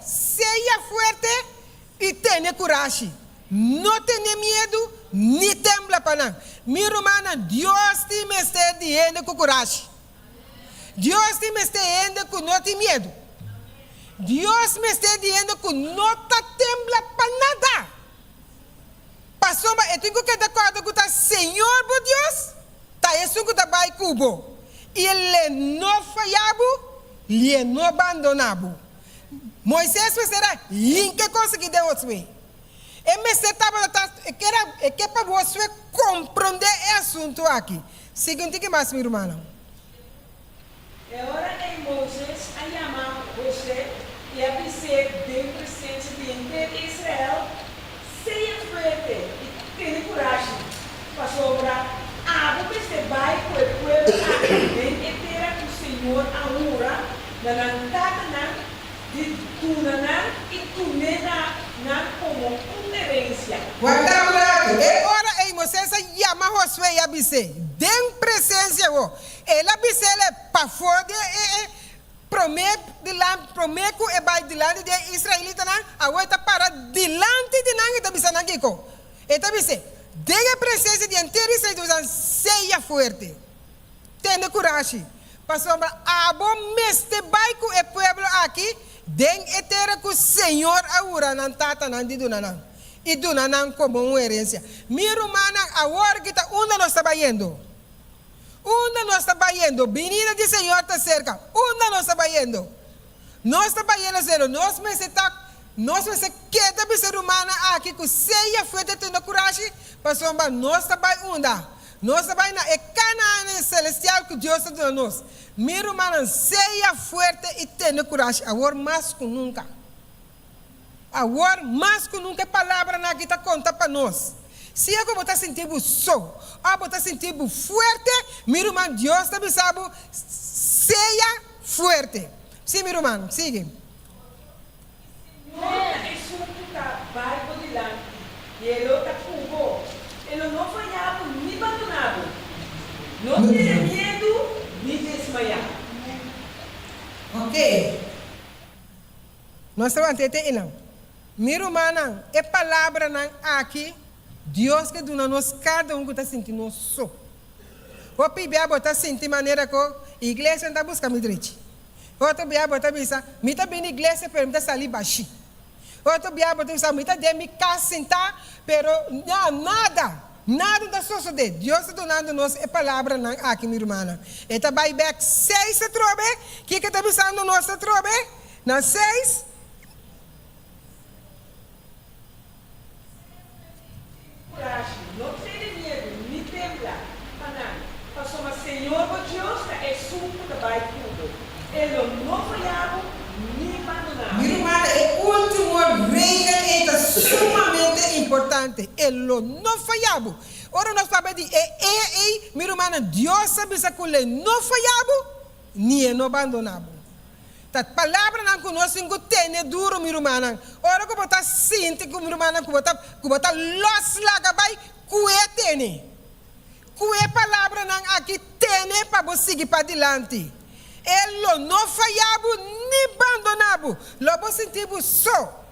[SPEAKER 8] seja fuerte e tenha coragem. Não tenha medo, nem tembla para nada. Minha irmã, Deus te mete dizendo com coragem. Deus te mete dizendo que não tem medo. Deus me está dizendo que não está tembla para nada. Passou, eu tenho que dar conta que está Senhor, meu Deus, está isso que está vai cubo. E ele não falhava, ele não abandonava. Moisés me será, em que conseguir de você? E me estava que para você compreender esse assunto aqui. Seguinte que mais, minha irmã.
[SPEAKER 9] É hora em Moisés a chamar você e a dizer de presença de Israel, seja fuerte e tenha coragem para sobrar. Você vai com o povo a inteira que o Senhor amura, na nantada, de Tunanan e Tunena como uma herência.
[SPEAKER 8] Guardamos lá. E ora ei Moisés chama Josué e abise. Den presença o. Ela abise ele para fora prometo e vai dilante de israelita na a outra para dilante de nang tabisa nangiko. Eta abise. Den presença de inteira Israel seja forte. Tenha coragem. Pastor, abo meste vai com o povo aqui. Den etera que o Senhor aura nan tata nan di dunanan. E dunanan como uma herência. Miro mana agora que está onde nós estamos indo. Onde nós estamos indo. Venida de Senhor está cerca. Onde nós estamos indo. Nós estamos indo zero. Nós me se queda de ser humana aqui que seja feita tendo coragem. Pastor, nós estamos onde? Nós estamos na Canaã celestial que Deus está dando nós. Miro, mano, seja forte e tenha coragem. Agora mais que nunca. Agora mais que nunca a palavra na que está conta para nós. Se eu vou estar sentindo só, ou vou estar sentindo forte, miro, mano, Deus está me sabe, seja forte. Sim, miro, mano, siga.
[SPEAKER 9] Senhor, é sua puta, vai por delante. E ele está com vós. Ele não falhava nem abandonado. Não tem medo nem desmaiar.
[SPEAKER 8] Ok. Nós estamos entendendo. Miro, mano, é palavra aqui. Deus que dá nós cada que está sentindo só. O Bible está sentindo maneira que a igreja está buscando direito. Outro Bible está pensando, me está bem na igreja, pero me está ali baixo. Outro Bible está pensando, me está de me casa sentar, pero nada da suceder. Deus está dando nós a palavra aqui, minha irmã. Está vai back 6 trobe, que está pensando nós trobe? Na 6.
[SPEAKER 9] Não tenha medo, nem temblar. Pastor, mas Senhor, Deus é suco da vai tudo. Ele não falhava, nem abandonava.
[SPEAKER 8] Minha irmã, o último regra é sumamente importante. Ele não falhava. Ora, nós sabemos que minha irmã, Deus sabe que ele não falhava, nem não abandonava. A palavra não conosco que tem duro, minha irmã. Ora, como está sentindo, minha irmã, como está los lá, vai, que tem. Que palavra não aqui tem para você seguir para diante. Ele não falhava, nem abandonava. Logo sentimos só.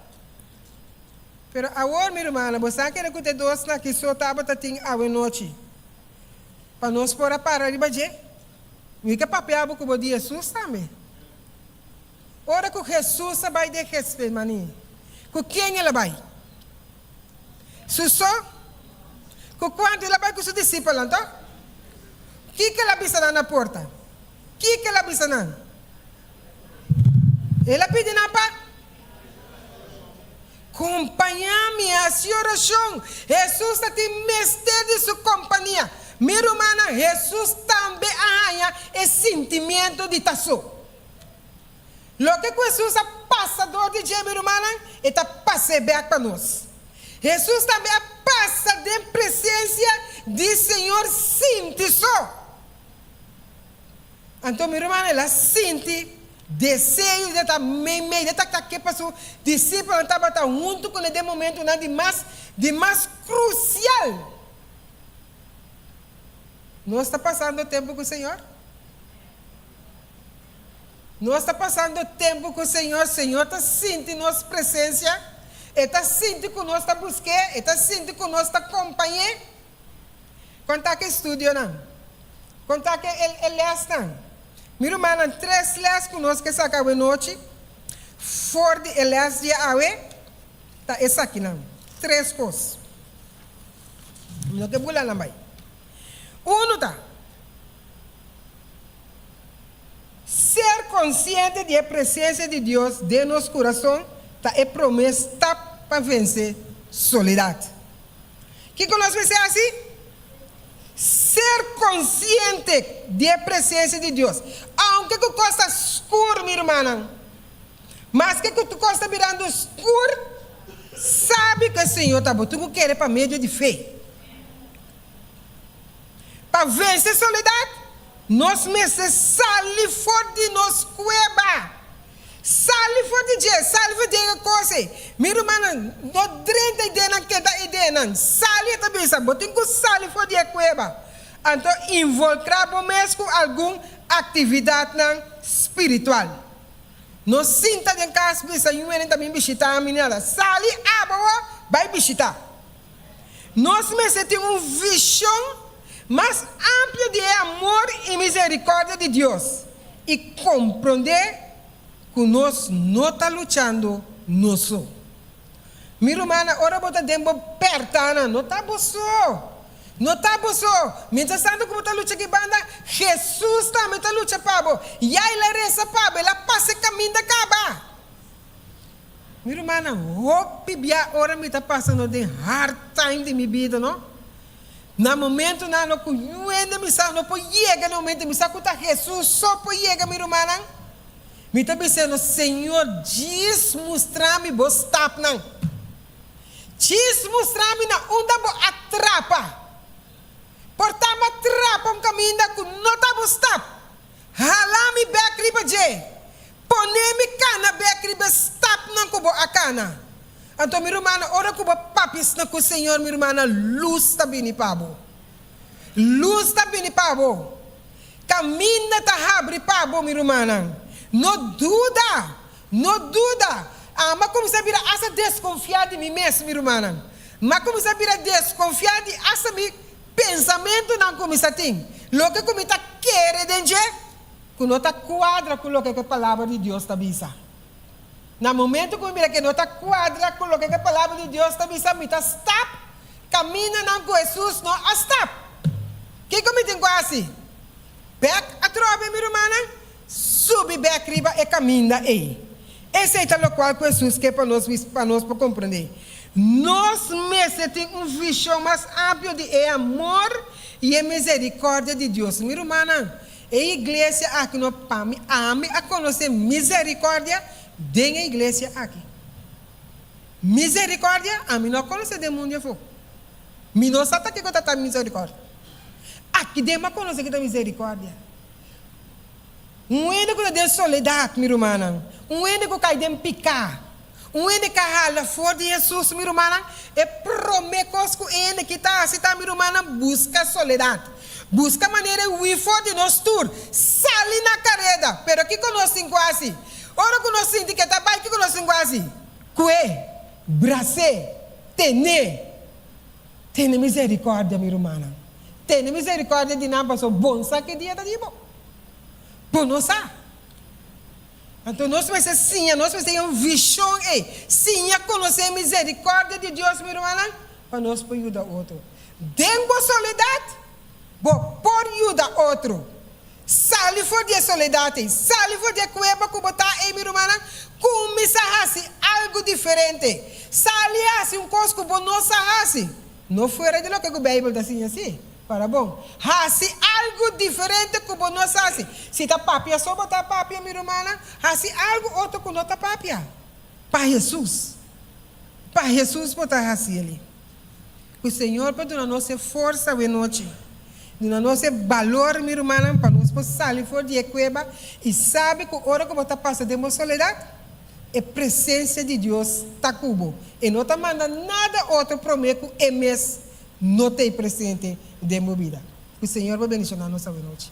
[SPEAKER 8] Pero agora, minha irmã, você quer que te dois na que só estava tem a noite. Para nós pôr a parar de bater. E que papel como de Jesus também. Ora que Jesus vai de respeito, maninho. Com quem ele vai? Susó? Com quanto ele vai com seus discípulos, então? O que ele avisa na porta? O que ele avisa? Ele pede na paz. Acompanhar-me a sua oração. Jesus tem mestre de sua companhia. Minha irmã, Jesus também arranha esse sentimento de taço. Lo que Jesus passa do dia, minha irmã, está passando bem para nós. Jesus também passa de presença do Senhor, sente só. Então, minha irmã, ela sente desejo de estar meio, de estar aqui para o discípulo estava junto com ele de momento de mais crucial. Nós está passando tempo com o Senhor? Nós está passando tempo com o Senhor está sentindo nossa presença, está sentindo que nós está buscando, está sentindo que nós está acompanhando. Quanto que estudo não? Quanto que ele está? Minha irmã, 3 leis que nós que sacamos noite, fora de leis de awe, tá essa aqui não. 3 coisas. Não que bula não vai. Tá. Ser consciente da presença de Deus de nosso coração tá é promessa para vencer soledade. Que nós vamos ser assim? Ser consciente da presença de Deus. Aunque tu costa escuro, minha irmã, mas que tu costa mirando escuro, sabe que o Senhor está botando o que é para meio de fé. Para vencer soledade, nós mesmos saímos fora de nossa cueva. Sali for de dia, sali for de coisa. Miro mana, no drenta ideia que da ideia não. Sali também sabe, botem com sali for de cueva. Então involucrar mesmo alguma atividade espiritual. No sinta de casa, bisa yuene também visitar a menina. Sali abo vai visitar. Nós mesmo temos visão mais ampla de amor e misericórdia de Deus e compreender que nós não estamos lutando nós. Miro mana, ora bota tempo pertana, não está só. Não está só. Mientras tanto como está luta que banda, Jesus está meta luta pabo. E aí ela reza pabo, ela passa caminho da caba. Miro mana, hope bia ora me está passando de hard time de minha vida, não? Na momento na no que eu ainda me sa no po chega no momento me sa que Jesus só po chega miro mana. Me está pensando, Senhor, diz mostrar-me vos tap não. Diz mostrar-me na onda bo atrapa. Portama trapa um caminho da que não está vos tap. Halami bekri ba je. Ponemi cana bekri ba stap não kubo akana. Então, minha irmã, ora que o papis na com o Senhor, minha irmã, luz está bem pabo. Luz está bem pabo. Caminha está abre pabo, minha irmã. Não duda, não duda. Mas como se vira essa desconfiar de mim mesmo, minha irmã. Mas como se vira desconfiar de essa mi pensamento não como se tem. Lo que como está querendo dizer, que não está quadra com o que a palavra de Deus está bisa. No momento que não está quadra com o que a palavra de Deus está bisa, me está stop, camina não com Jesus, não a stop. Que como tem quase? Back a trova, minha irmã, sube back riba e caminha aí. Esse é o qual Jesus quer para nós para compreender. Nós mesmos temos visão mais ampla de amor e a misericórdia de Deus. Minha irmã, a igreja aqui no PAMI, a conhecer misericórdia. Den a igreja aqui. Misericórdia, a mim não conhece de mundo for. Me não sabe que está misericórdia. Aqui dem a conhecer que está misericórdia. Único que tem soledade, minha irmã. Único que tem picar. Único que hala fora de Jesus, minha irmã. E promete que ele que está assim, minha irmã, busca soledade. Busca maneira de fora de nós tur. Sali na carreta. Pero aqui conosco quase. Ora que nós sentimos que está bem, que nós sentimos assim. Cué, bracê, tene misericórdia, minha irmã. Tene misericórdia de nada, passou bom, sabe que dia está de bom. Bom, não sabe. Então, nós precisamos sim, nós precisamos visão, sim, conhecer misericórdia de Deus, minha irmã, para nós poder ajudar outro. Dengo soledade, vou por ajudar outro. Sali for de soledade, sali for de cueva que botar em minha irmã, começa a fazer algo diferente. Sali a coisa que não se não fora de lo que a Bíblia está assim, para bom. Fazer algo diferente que não se faz. Se está papia, só botar papia, minha irmã, fazer algo outro que não está papia. Para Jesus botar fazer ali. O Senhor pode dar nossa força de noite. Não nosso valor, minha irmã, para nós sair fora de cueva e sabe que a hora que você passa de uma soledade, a presença de Deus está cubo. E não está mandando nada outro promete que mês não tem presente de minha vida. O Senhor vai abençoar a nossa noite.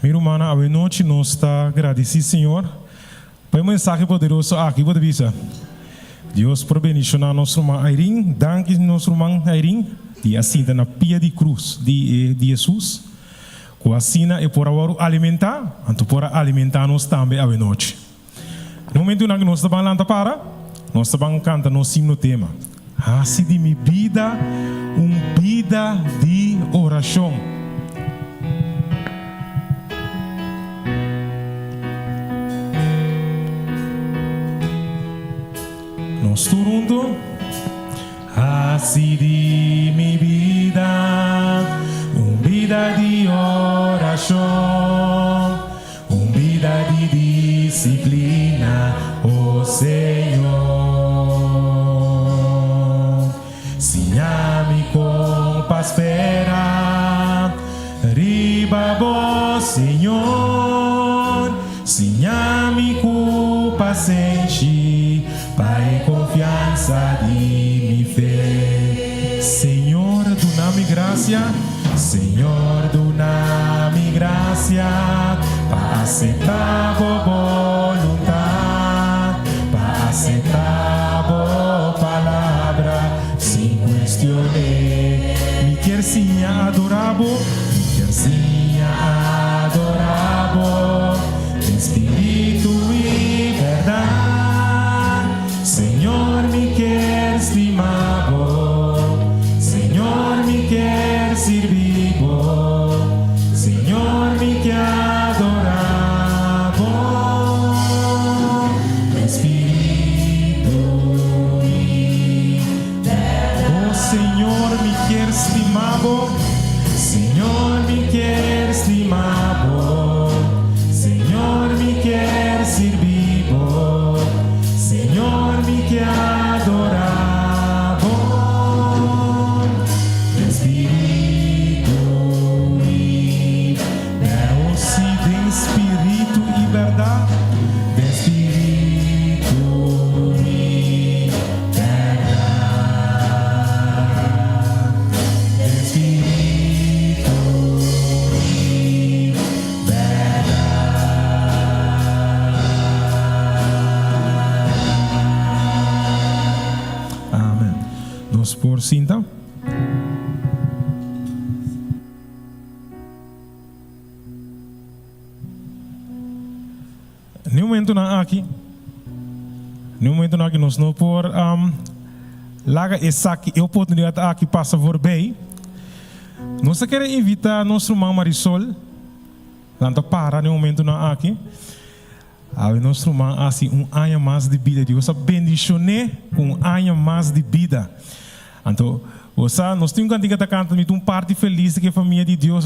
[SPEAKER 1] Minha irmã, a noite nós está agradecido, Senhor. Para mensagem poderoso aqui, pode dizer. Deus por bendicionar nosso irmão Airin, danke nosso irmão Airin, de assim na pia de cruz de Jesus. Com assim é por agora alimentar, então por alimentar nós também a noite. No momento em que nós estamos lá para, nós estamos cantando nosso hino tema. Assim de minha vida, vida de oração. Nós turando, assim de minha vida, vida de oração, vida de disciplina, oh Senhor. mi con paspera. Riba vos, Senhor, signami cu paciente, Pai confiança de mi fé. Senhor, dona-me graça, Senhor, dona-me graça, para aceitar a voluntade, para aceitar a palavra, sem questionar. Me quer sim adorável, sim adorável, Espírito e verdade. Senhor, me quer estimado, Senhor, me quer servido, Senhor, me quer adorado. Espírito e verdade. Oh, Senhor, me quer estimado, Senhor, me quer estimado, Senhor, me quer servido, Senhor, me quer adorado. Espírito e verdade, se de espírito e verdade, de espírito e verdade, de espírito. Amém. Nos por cinta. No momento na aqui, nós não por laga essa oportunidade aqui passa por bem. Nós queremos invitar nosso irmão Marisol, tanto para no momento na aqui. A nosso irmão assim ano mais de vida, Deus bendicionar ano mais de vida. Então, nós temos que cantar parte feliz que a família de Deus.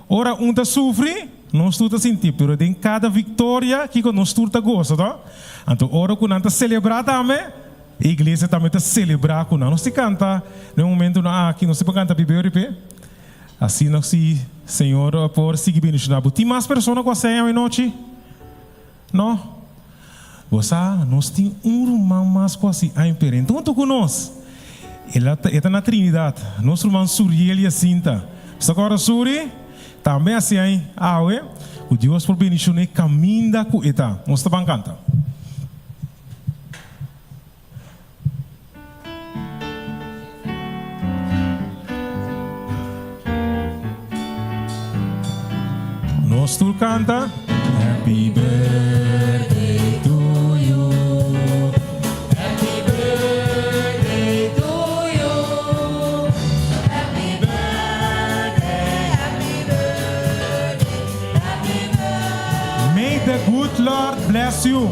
[SPEAKER 1] Ora, tá sofre, nós tudo sentir, pero em cada vitória que nós tudo gosta, tá? Então, ora quando nós celebrar também, a igreja também está celebrar com nós. Nós se canta no momento na aqui, nós se canta bíblia, assim nós se Senhor por seguir bendicionado. Tem mais pessoas com a ceia noite? Não? Nós temos irmão mais quase a imperar. Então, tu conosco. Ele está na Trindade. Nosso irmão Suriel e a Cinta. Agora, Suri, também assim aí, o Deus por bendicionar caminho da coeta. Nós estamos cantando. Nós tu canta. Happy birthday to you. Happy birthday to you. Happy birthday, happy birthday, happy birthday. May the good Lord bless you.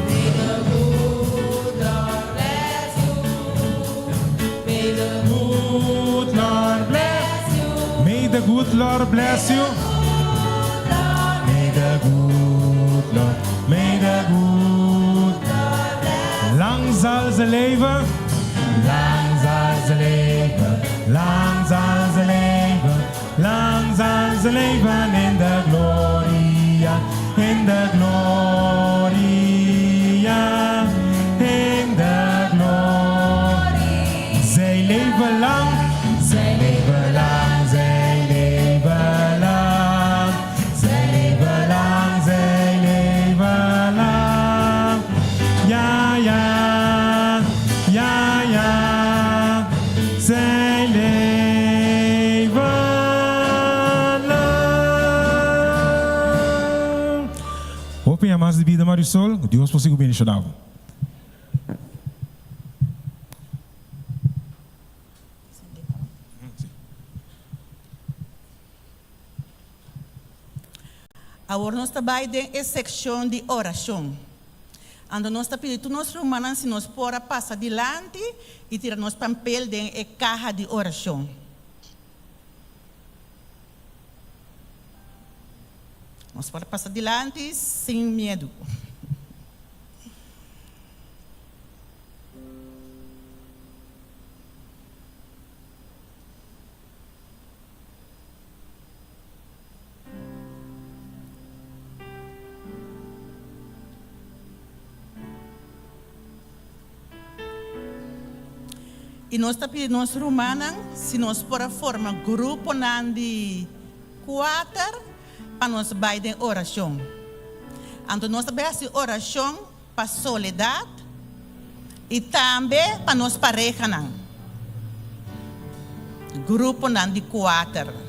[SPEAKER 1] May the good Lord bless you. May the good Lord bless you. May the good Lord bless you. May the good lang zal ze leven, lang zal ze leven, lang zal ze leven, lang zal ze leven in de gloria, in de gloria, in de gloria. Zij leven lang, zij leven lang, zij leven lang, zij leven lang, zij leven lang. Ja, ja, ja, ja, zij leven lang. Open je mais de vida, Marisol. Deus possível bendicionar.
[SPEAKER 10] Agora nós trabalhamos em secção de oração. Ando nós está pedindo nós romanos se nós pora passa adiante e tira nos papel de caixa de oração. Nós pora passar adiante sem medo. E nós está pedindo nós romanos, se nós por a forma grupo de 4 para nós vai de oração. Então nós também assim oração para soledade e também para nós pareja não. Grupo de 4.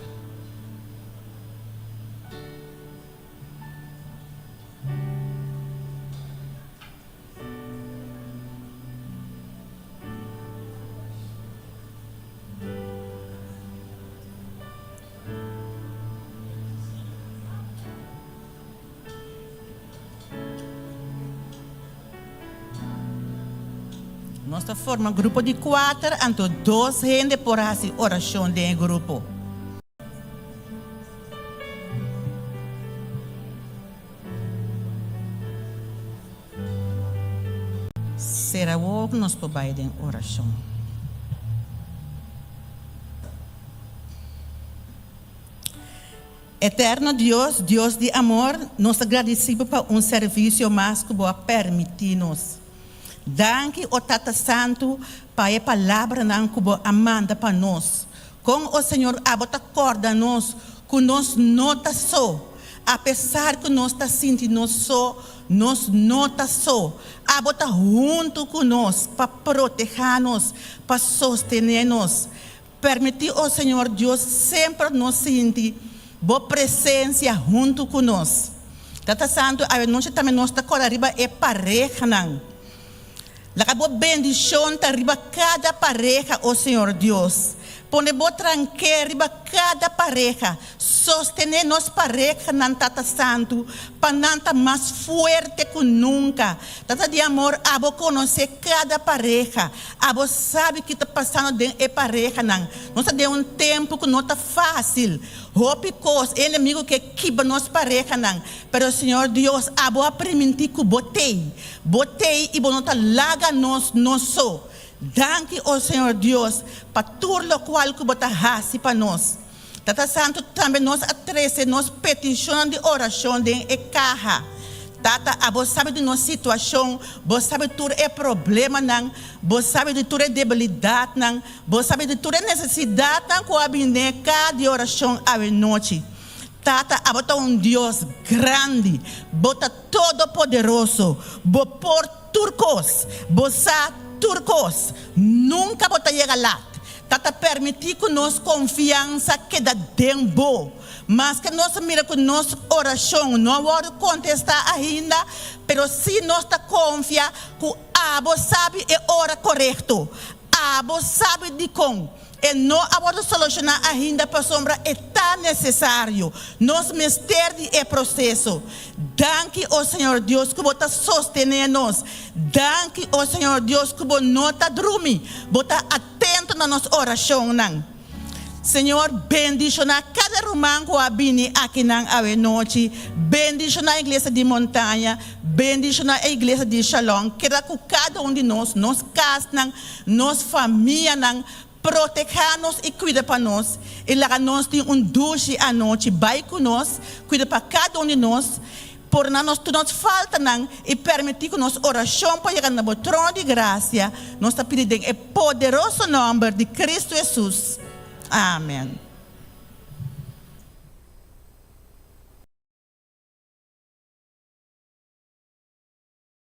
[SPEAKER 10] Nós formamos um grupo de 4, então 2 gente por fazer oração de grupo. Será o que nós podemos oração. Eterno Deus, Deus de amor, nós agradecemos por serviço mais que vai permitir-nos. Danke o Tata Santo para a palavra que você amanda para nós. Com o Senhor, abota corda nós, que nós nota só. Apesar que nós está sentindo só, nós nota só. Abota junto com nós, para proteger-nos, para sostener-nos. Permitir o Senhor Deus sempre nos sentir boa presença junto com nós. Tata Santo, a noite também nós está corda arriba e pareja não. La boa bendição está arriba cada pareja, oh Senhor Deus. Põe boa tranqueira arriba cada pareja. Sostener nos pareja, não Tata Santo, para não estar mais forte que nunca. Tata de amor, abo conhecer cada pareja. Abo sabe que está passando dentro da pareja, não. Nós temos tempo que não está fácil. Porque o inimigo que quebra nos pareja, não. Pero Senhor Deus, abo a permitir que botei e bonota laga nos só. Danke, oh Senhor Deus, para tudo o qual que você faz para nós. Tata Santo, também nós atrece, nós petição de oração de caixa. Tata, você sabe de nossa situação, você sabe de tudo é problema, não. Você sabe de tudo é debilidade, não. Você sabe de tudo é necessidade, não, com a bineca de oração à noite. Tata, abota Deus grande, bota todo poderoso, por turcos, turcos, nunca bota chegar lá. Tata permitir que nós confiança que dá tempo, mas que nós mira que nossa oração não vai contestar ainda, pero se nós está confia que abo sabe é hora correto, abo sabe de com. E não agora solucionar ainda para sombra é tão necessário. Nos mistérios é processo. Danke, ó Senhor Deus, que você sostener-nos. Danke, ó Senhor Deus, que você não está dormindo. Você está atento na nossa oração. Senhor, bendicionar cada irmão que vem aqui na noite. Bendicionar a igreja de montanha. Bendicionar a igreja de Shalom. Quero que cada de nós, nos casas, nos famílias, proteger-nos e cuidar para nós. E lá nós temos duche à noite, vai com nós, cuida para cada de nós. Por nós tudo nos falta e permitir que nossa oração para chegar no trono de graça. Nós está pedindo em poderoso nome de Cristo Jesus. Amém.